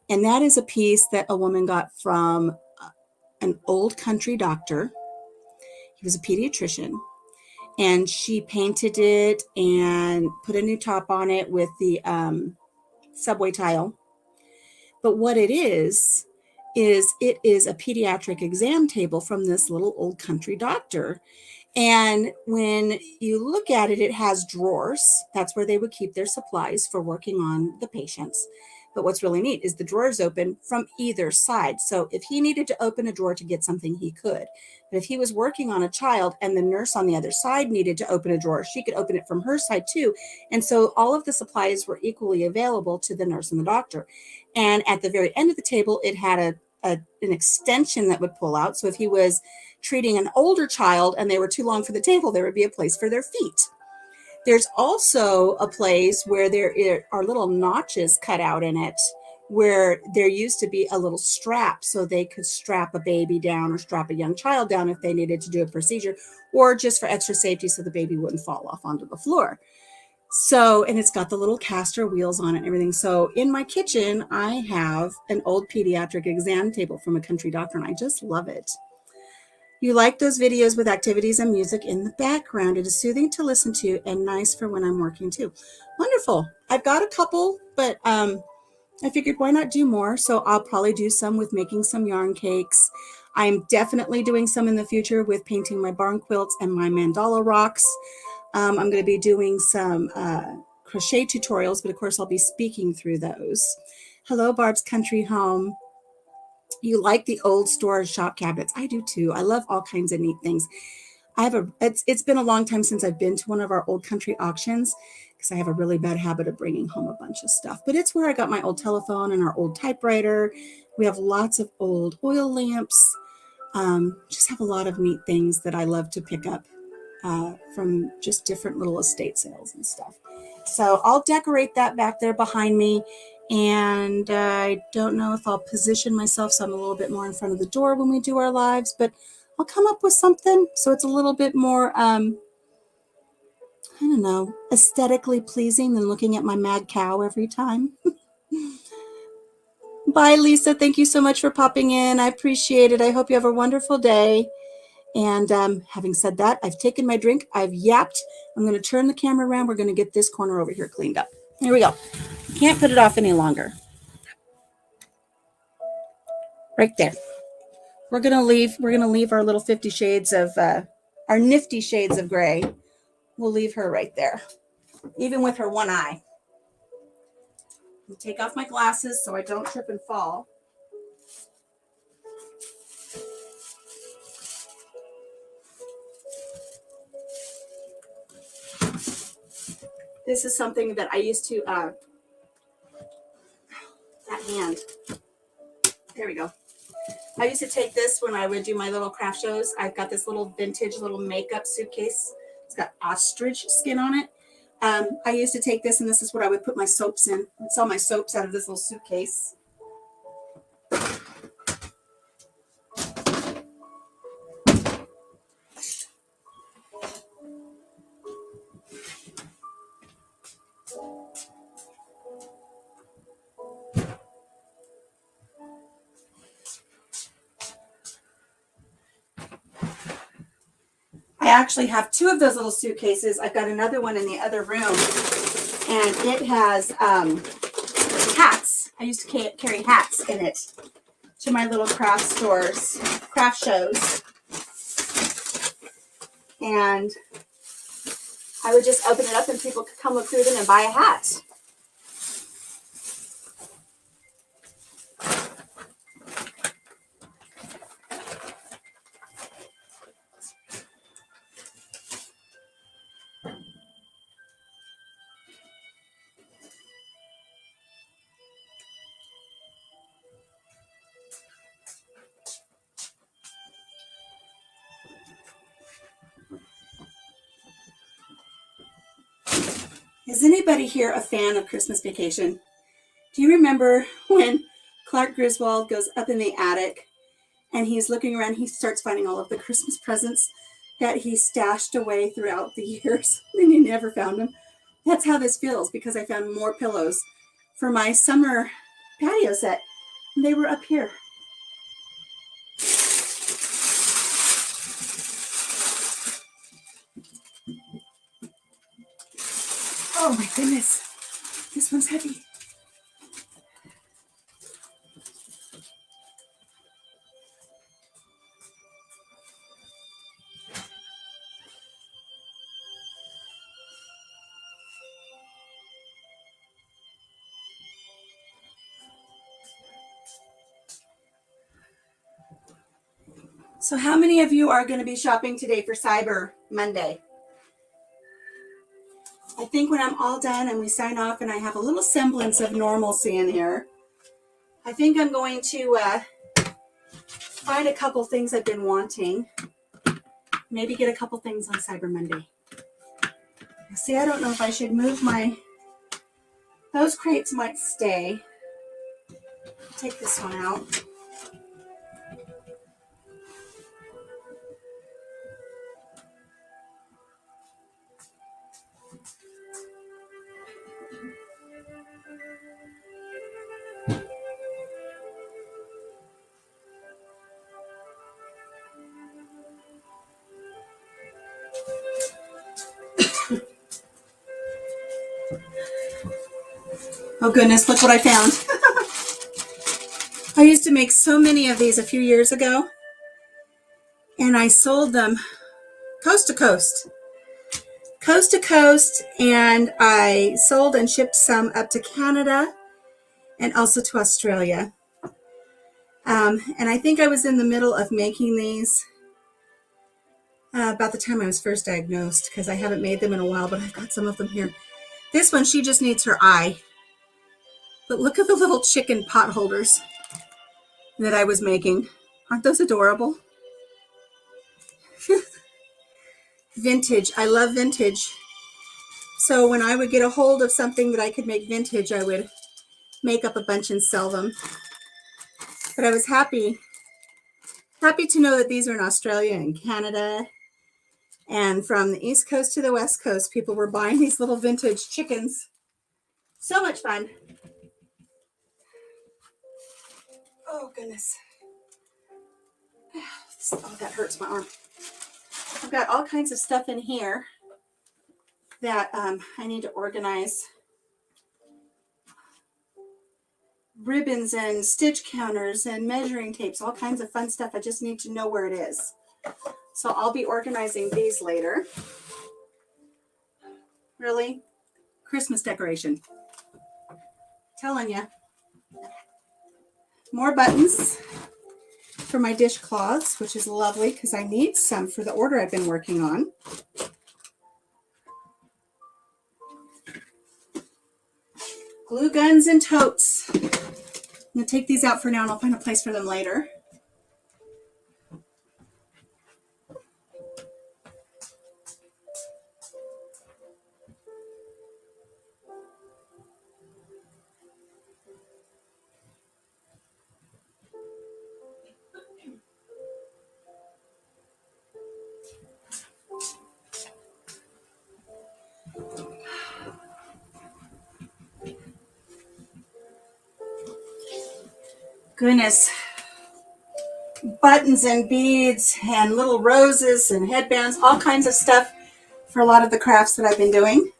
And that is a piece that a woman got from an old country doctor. He was a pediatrician. And she painted it and put a new top on it with the subway tile. But what it is it is a pediatric exam table from this little old country doctor. And when you look at it, it has drawers. That's where they would keep their supplies for working on the patients. But what's really neat is the drawers open from either side. So if he needed to open a drawer to get something, he could. But if he was working on a child and the nurse on the other side needed to open a drawer, she could open it from her side too. And so all of the supplies were equally available to the nurse and the doctor. And at the very end of the table, it had an extension that would pull out. So if he was treating an older child and they were too long for the table, there would be a place for their feet. There's also a place where there are little notches cut out in it where there used to be a little strap so they could strap a baby down or strap a young child down if they needed to do a procedure, or just for extra safety so the baby wouldn't fall off onto the floor. So, and it's got the little caster wheels on it and everything. So in my kitchen, I have an old pediatric exam table from a country doctor, and I just love it. You like those videos with activities and music in the background. It is soothing to listen to and nice for when I'm working too. Wonderful. I've got a couple, but I figured why not do more? So I'll probably do some with making some yarn cakes. I'm definitely doing some in the future with painting my barn quilts and my mandala rocks. I'm going to be doing some crochet tutorials, but of course I'll be speaking through those. Hello, Barb's Country Home. You like the old storage shop cabinets? I do too. I love all kinds of neat things. It's been a long time since I've been to one of our old country auctions because I have a really bad habit of bringing home a bunch of stuff. But it's where I got my old telephone and our old typewriter. We have lots of old oil lamps. Just have a lot of neat things that I love to pick up from just different little estate sales and stuff. So I'll decorate that back there behind me. And I don't know if I'll position myself so I'm a little bit more in front of the door when we do our lives, but I'll come up with something so it's a little bit more, I don't know, aesthetically pleasing than looking at my mad cow every time. Bye, Lisa. Thank you so much for popping in. I appreciate it. I hope you have a wonderful day. And having said that, I've taken my drink. I've yapped. I'm going to turn the camera around. We're going to get this corner over here cleaned up. Here we go. Can't put it off any longer. Right there. We're gonna leave our little 50 shades of our nifty shades of gray. We'll leave her right there, even with her one eye. I'll take off my glasses so I don't trip and fall. This is something that I used to that hand. There we go. I used to take this when I would do my little craft shows. I've got this little vintage little makeup suitcase. It's got ostrich skin on it. I used to take this, and this is what I would put my soaps in. I'd sell my soaps out of this little suitcase. I actually have two of those little suitcases. I've got another one in the other room, and it has hats. I used to carry hats in it to my little craft stores, craft shows. And I would just open it up and people could come look through them and buy a hat. Is anybody here a fan of Christmas Vacation? Do you remember when Clark Griswold goes up in the attic and he's looking around, he starts finding all of the Christmas presents that he stashed away throughout the years and he never found them? That's how this feels, because I found more pillows for my summer patio set. And they were up here. Oh my goodness, this one's heavy. So how many of you are going to be shopping today for Cyber Monday? I think when I'm all done and we sign off and I have a little semblance of normalcy in here, I think I'm going to find a couple things I've been wanting. Maybe get a couple things on Cyber Monday. See, I don't know if I should move those crates might stay. Take this one out. Oh goodness, look what I found. I used to make so many of these a few years ago, and I sold them coast to coast. Coast to coast, and I sold and shipped some up to Canada and also to Australia. And I think I was in the middle of making these about the time I was first diagnosed, because I haven't made them in a while, but I've got some of them here. This one, she just needs her eye. But look at the little chicken pot holders that I was making. Aren't those adorable? Vintage. I love vintage. So when I would get a hold of something that I could make vintage, I would make up a bunch and sell them. But I was happy to know that these are in Australia and Canada. And from the East Coast to the West Coast, people were buying these little vintage chickens. So much fun. Oh, goodness. Oh, that hurts my arm. I've got all kinds of stuff in here that I need to organize. Ribbons and stitch counters and measuring tapes, all kinds of fun stuff. I just need to know where it is. So I'll be organizing these later. Really? Christmas decoration. Telling you. More buttons for my dishcloths, which is lovely because I need some for the order I've been working on. Glue guns and totes. I'm going to take these out for now and I'll find a place for them later. Goodness. buttons and beads and little roses and headbands, all kinds of stuff for a lot of the crafts that I've been doing.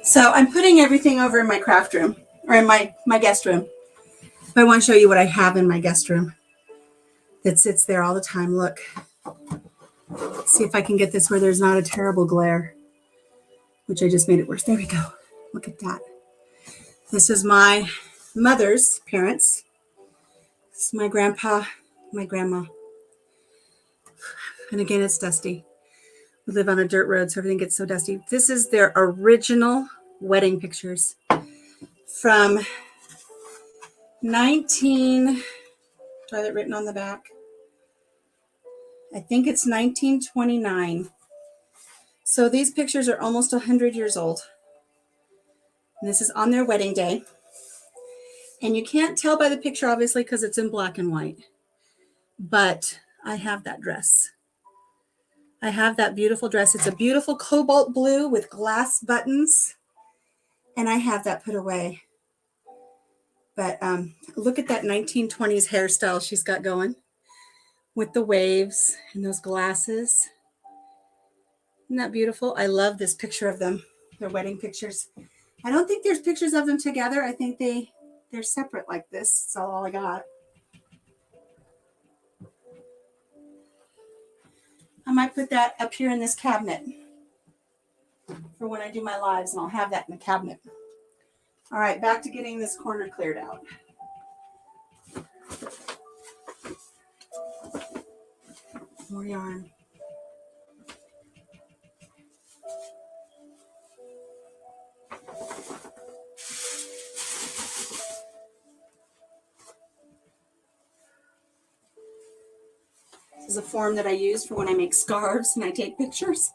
So I'm putting everything over in my craft room, or in my guest room. I want to show you what I have in my guest room that sits there all the time. Look. Let's see if I can get this where there's not a terrible glare, which I just made it worse. There we go. Look at that. This is my mother's parents. This is my grandpa, my grandma. And again, it's dusty. We live on a dirt road, so everything gets so dusty. This is their original wedding pictures from 19, do I have it written on the back? I think it's 1929. So these pictures are almost 100 years old. And this is on their wedding day. And you can't tell by the picture, obviously, because it's in black and white. But I have that dress. I have that beautiful dress. It's a beautiful cobalt blue with glass buttons. And I have that put away. But look at that 1920s hairstyle she's got going with the waves and those glasses. Isn't that beautiful? I love this picture of them, their wedding pictures. I don't think there's pictures of them together. I think they're separate like this. That's all I got. I might put that up here in this cabinet for when I do my lives, and I'll have that in the cabinet. All right, back to getting this corner cleared out. More yarn. This is a form that I use for when I make scarves and I take pictures.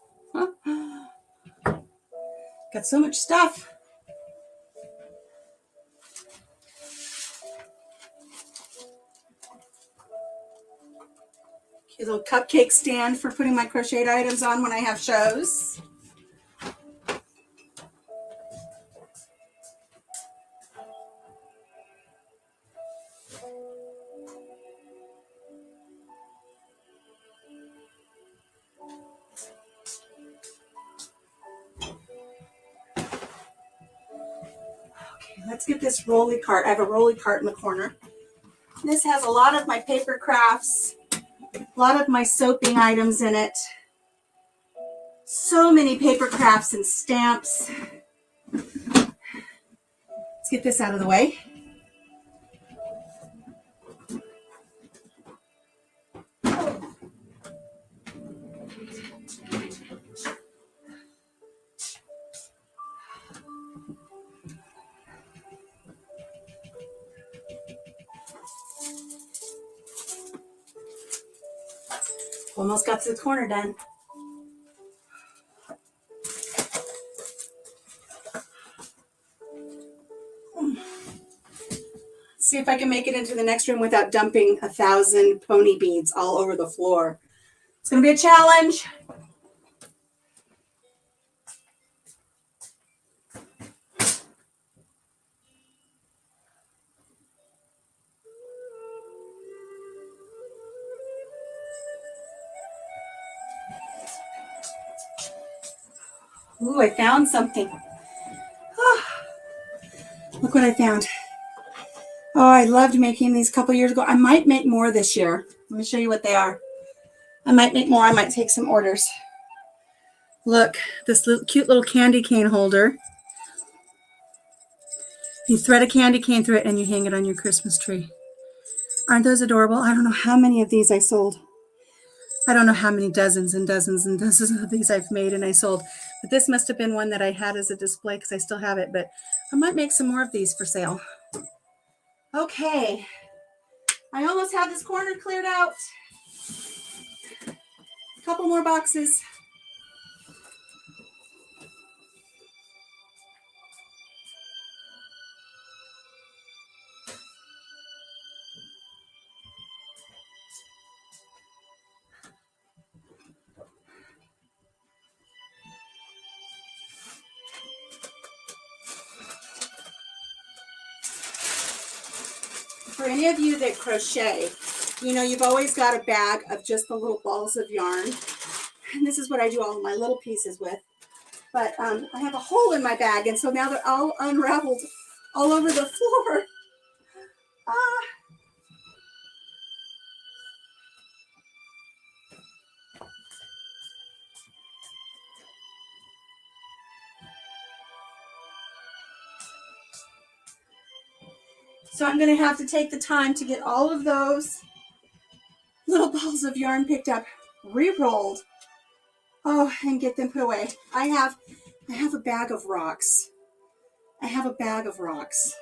Got so much stuff. A little cupcake stand for putting my crocheted items on when I have shows. Okay, let's get this rolly cart. I have a rolly cart in the corner. This has a lot of my paper crafts, a lot of my soaping items in it. So many paper crafts and stamps. Let's get this out of the way. Almost got to the corner done. See if I can make it into the next room without dumping 1,000 pony beads all over the floor. It's going to be a challenge. Ooh, I found something. Oh, look what I found. Oh, I loved making these a couple years ago. I might make more this year. Let me show you what they are. I might make more. I might take some orders. Look, this little, cute little candy cane holder. You thread a candy cane through it and you hang it on your Christmas tree. Aren't those adorable? I don't know how many of these I sold. I don't know how many dozens and dozens and dozens of these I've made and I sold. But this must have been one that I had as a display because I still have it. But I might make some more of these for sale. Okay. I almost have this corner cleared out. A couple more boxes. any of you that crochet, you know, you've always got a bag of just the little balls of yarn. And this is what I do all of my little pieces with. But I have a hole in my bag, and so now they're all unraveled all over the floor. Ah. So I'm going to have to take the time to get all of those little balls of yarn picked up, re-rolled, oh, and get them put away. I have a bag of rocks. I have a bag of rocks.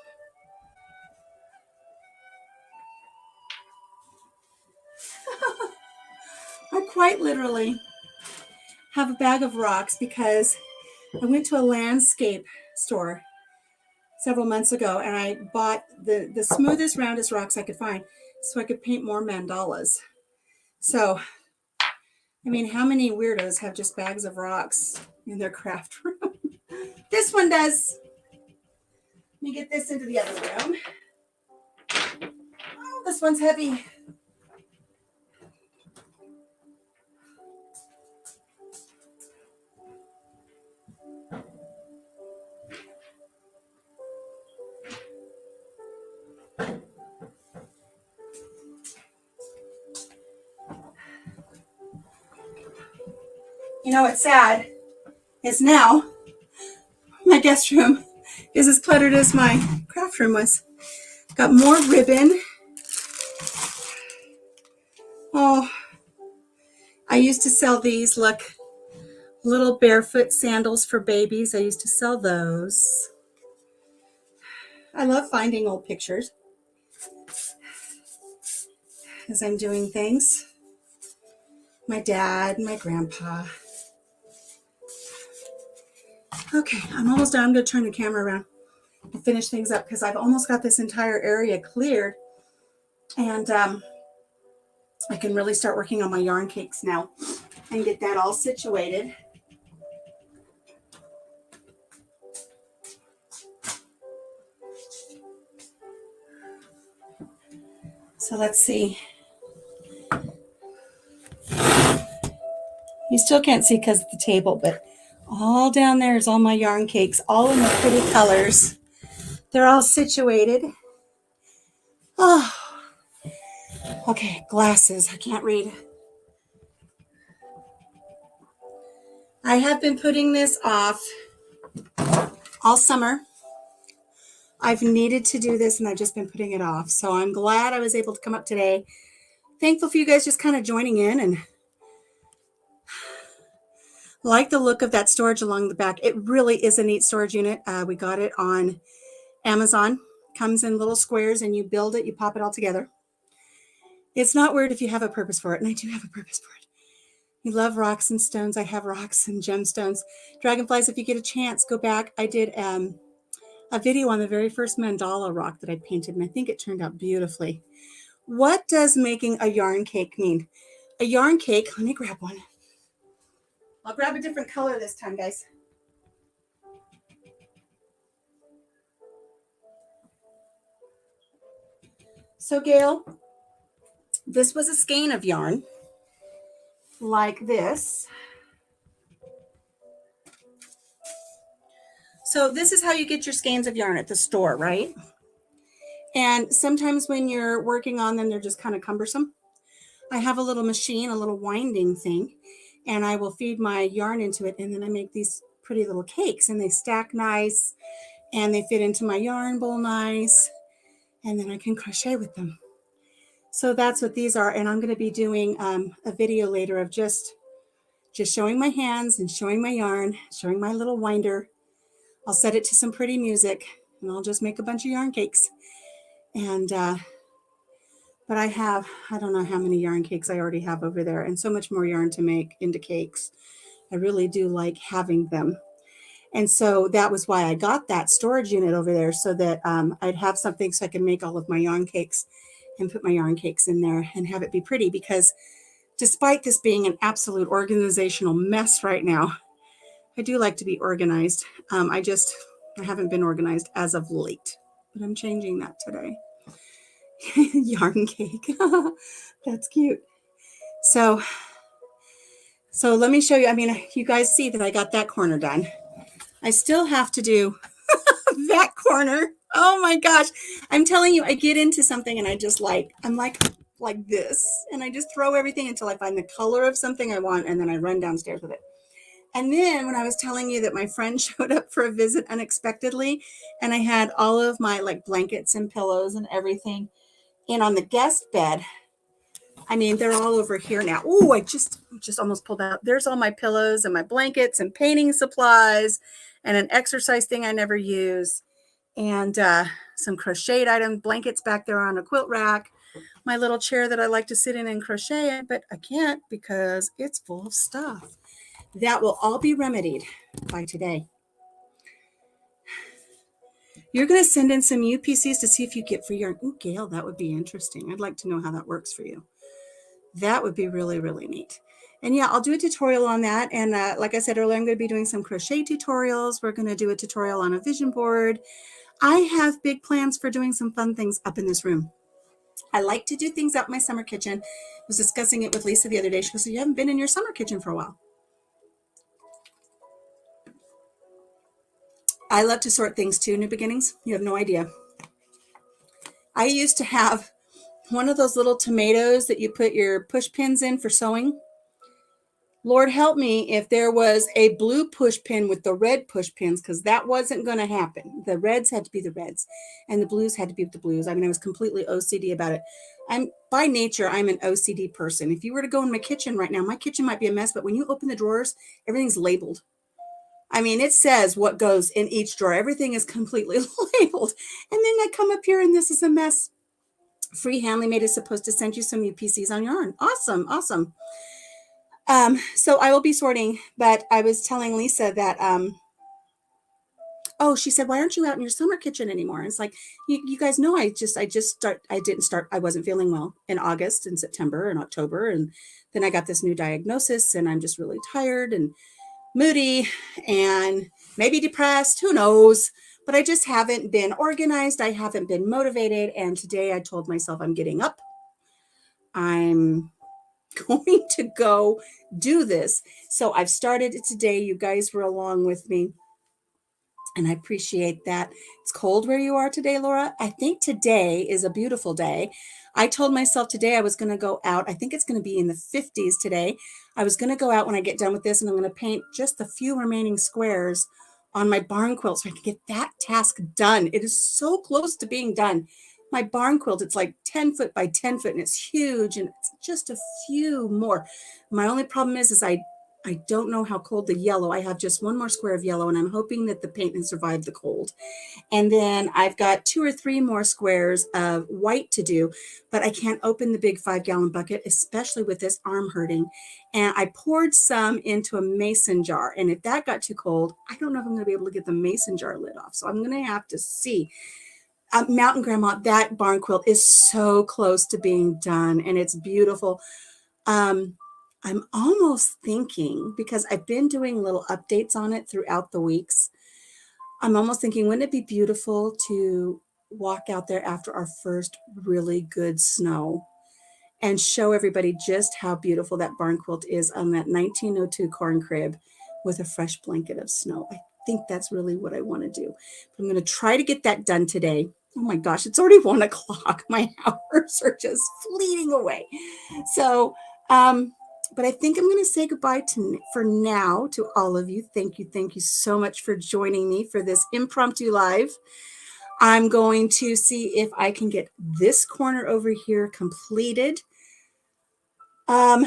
I quite literally have a bag of rocks because I went to a landscape store several months ago and I bought the smoothest, roundest rocks I could find so I could paint more mandalas. So, I mean, how many weirdos have just bags of rocks in their craft room? This one does. Let me get this into the other room. Oh, this one's heavy. You know what's sad is now my guest room is as cluttered as my craft room was. Got more ribbon. Oh, I used to sell these, look, little barefoot sandals for babies. I used to sell those. I love finding old pictures as I'm doing things. My dad, my grandpa. Okay, I'm almost done. I'm going to turn the camera around and finish things up because I've almost got this entire area cleared. And I can really start working on my yarn cakes now and get that all situated. So let's see. You still can't see because of the table, but all down there is all my yarn cakes, all in the pretty colors. They're all situated. Oh, okay, glasses. I can't read. I have been putting this off all summer. I've needed to do this and I've just been putting it off. So I'm glad I was able to come up today. Thankful for you guys just kind of joining in and like the look of that storage along the back. It really is a neat storage unit. We got it on Amazon. Comes in little squares and you build it, you pop it all together. It's not weird if you have a purpose for it, and I do have a purpose for it. You love rocks and stones. I have rocks and gemstones. Dragonflies, if you get a chance, go back. I did a video on the very first mandala rock that I painted, and I think it turned out beautifully. What does making a yarn cake mean? A yarn cake, let me grab one. I'll grab a different color this time, guys. So, Gail, this was a skein of yarn like this. So this is how you get your skeins of yarn at the store, right? And sometimes when you're working on them, they're just kind of cumbersome. I have a little machine, a little winding thing, and I will feed my yarn into it, and then I make these pretty little cakes, and they stack nice, and they fit into my yarn bowl nice, and then I can crochet with them. So that's what these are, and I'm going to be doing a video later of just showing my hands and showing my yarn, showing my little winder. I'll set it to some pretty music, and I'll just make a bunch of yarn cakes. And but I don't know how many yarn cakes I already have over there, and so much more yarn to make into cakes. I really do like having them. And so that was why I got that storage unit over there, so that I'd have something so I can make all of my yarn cakes and put my yarn cakes in there and have it be pretty, because despite this being an absolute organizational mess right now, I do like to be organized. I haven't been organized as of late, but I'm changing that today. Yarn cake. That's cute. So let me show you. I mean, you guys see that I got that corner done. I still have to do that corner. Oh my gosh. I'm telling you, I get into something and I'm like this. And I just throw everything until I find the color of something I want. And then I run downstairs with it. And then when I was telling you that my friend showed up for a visit unexpectedly, and I had all of my like blankets and pillows and everything in on the guest bed. I mean, they're all over here now. Oh, I just almost pulled out. There's all my pillows and my blankets and painting supplies and an exercise thing I never use, and some crocheted items, blankets back there on a quilt rack, my little chair that I like to sit in and crochet in, but I can't because it's full of stuff. That will all be remedied by today. You're going to send in some UPCs to see if you get free yarn. Ooh, Gail, that would be interesting. I'd like to know how that works for you. That would be really, really neat. And yeah, I'll do a tutorial on that. And like I said earlier, I'm going to be doing some crochet tutorials. We're going to do a tutorial on a vision board. I have big plans for doing some fun things up in this room. I like to do things out in my summer kitchen. I was discussing it with Lisa the other day. She goes, so you haven't been in your summer kitchen for a while. I love to sort things too, new beginnings. You have no idea. I used to have one of those little tomatoes that you put your push pins in for sewing. Lord help me if there was a blue push pin with the red push pins, because that wasn't going to happen. The reds had to be the reds and the blues had to be the blues. I mean, I was completely OCD about it. By nature, I'm an OCD person. If you were to go in my kitchen right now, my kitchen might be a mess, but when you open the drawers, everything's labeled. I mean, it says what goes in each drawer. Everything is completely labeled. And then I come up here and this is a mess. Free Handly Made is supposed to send you some UPCs on yarn. Awesome, awesome. So I will be sorting, but I was telling Lisa that, she said, why aren't you out in your summer kitchen anymore? And it's like, you guys know, I wasn't feeling well in August and September and October. And then I got this new diagnosis and I'm just really tired and moody and maybe depressed, who knows, but I just haven't been organized. I haven't been motivated. And today I told myself I'm getting up. I'm going to go do this. So I've started it today. You guys were along with me and I appreciate that. It's cold where you are today, Laura. I think today is a beautiful day. I told myself today I was going to go out. I think it's going to be in the 50s today. I was going to go out when I get done with this and I'm going to paint just the few remaining squares on my barn quilt so I can get that task done. It is so close to being done. My barn quilt, it's like 10 foot by 10 foot and it's huge and it's just a few more. My only problem is I don't know how cold the yellow. I have just one more square of yellow and I'm hoping that the paint has survived the cold. And then I've got 2 or 3 more squares of white to do, but I can't open the big 5-gallon bucket, especially with this arm hurting. And I poured some into a mason jar. And if that got too cold, I don't know if I'm going to be able to get the mason jar lid off. So I'm going to have to see. Mountain Grandma, that barn quilt is so close to being done and it's beautiful. I'm almost thinking, because I've been doing little updates on it throughout the weeks, I'm almost thinking, wouldn't it be beautiful to walk out there after our first really good snow and show everybody just how beautiful that barn quilt is on that 1902 corn crib with a fresh blanket of snow. I think that's really what I want to do. But I'm going to try to get that done today. Oh my gosh, it's already 1 o'clock. My hours are just fleeting away. So, but I think I'm going to say goodbye for now to all of you. Thank you so much for joining me for this impromptu live. I'm going to see if I can get this corner over here completed. And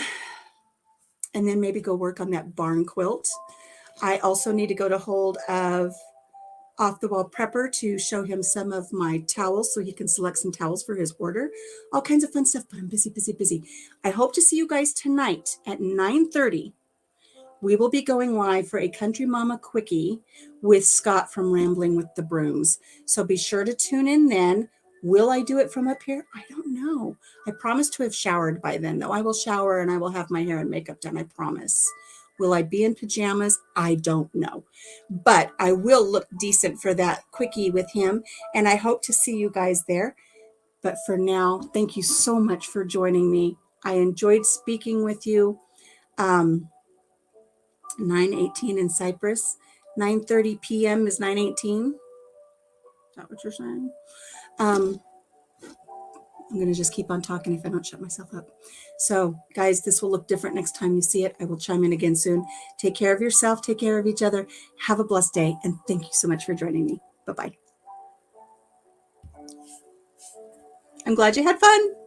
then maybe go work on that barn quilt. I also need to go to hold of Off the Wall Prepper to show him some of my towels so he can select some towels for his order. All kinds of fun stuff, but I'm busy. I hope to see you guys tonight at 9:30. We will be going live for a Country Mama Quickie with Scott from Rambling with the Brooms. So be sure to tune in then. Will I do it from up here? I don't know. I promise to have showered by then, though. I will shower and I will have my hair and makeup done, I promise. Will I be in pajamas? I don't know. But I will look decent for that quickie with him. And I hope to see you guys there. But for now, thank you so much for joining me. I enjoyed speaking with you. 9:18 in Cyprus. 9:30 p.m. is 9:18. Is that what you're saying? I'm going to just keep on talking if I don't shut myself up. So, guys, this will look different next time you see it. I will chime in again soon. Take care of yourself. Take care of each other. Have a blessed day. And thank you so much for joining me. Bye-bye. I'm glad you had fun.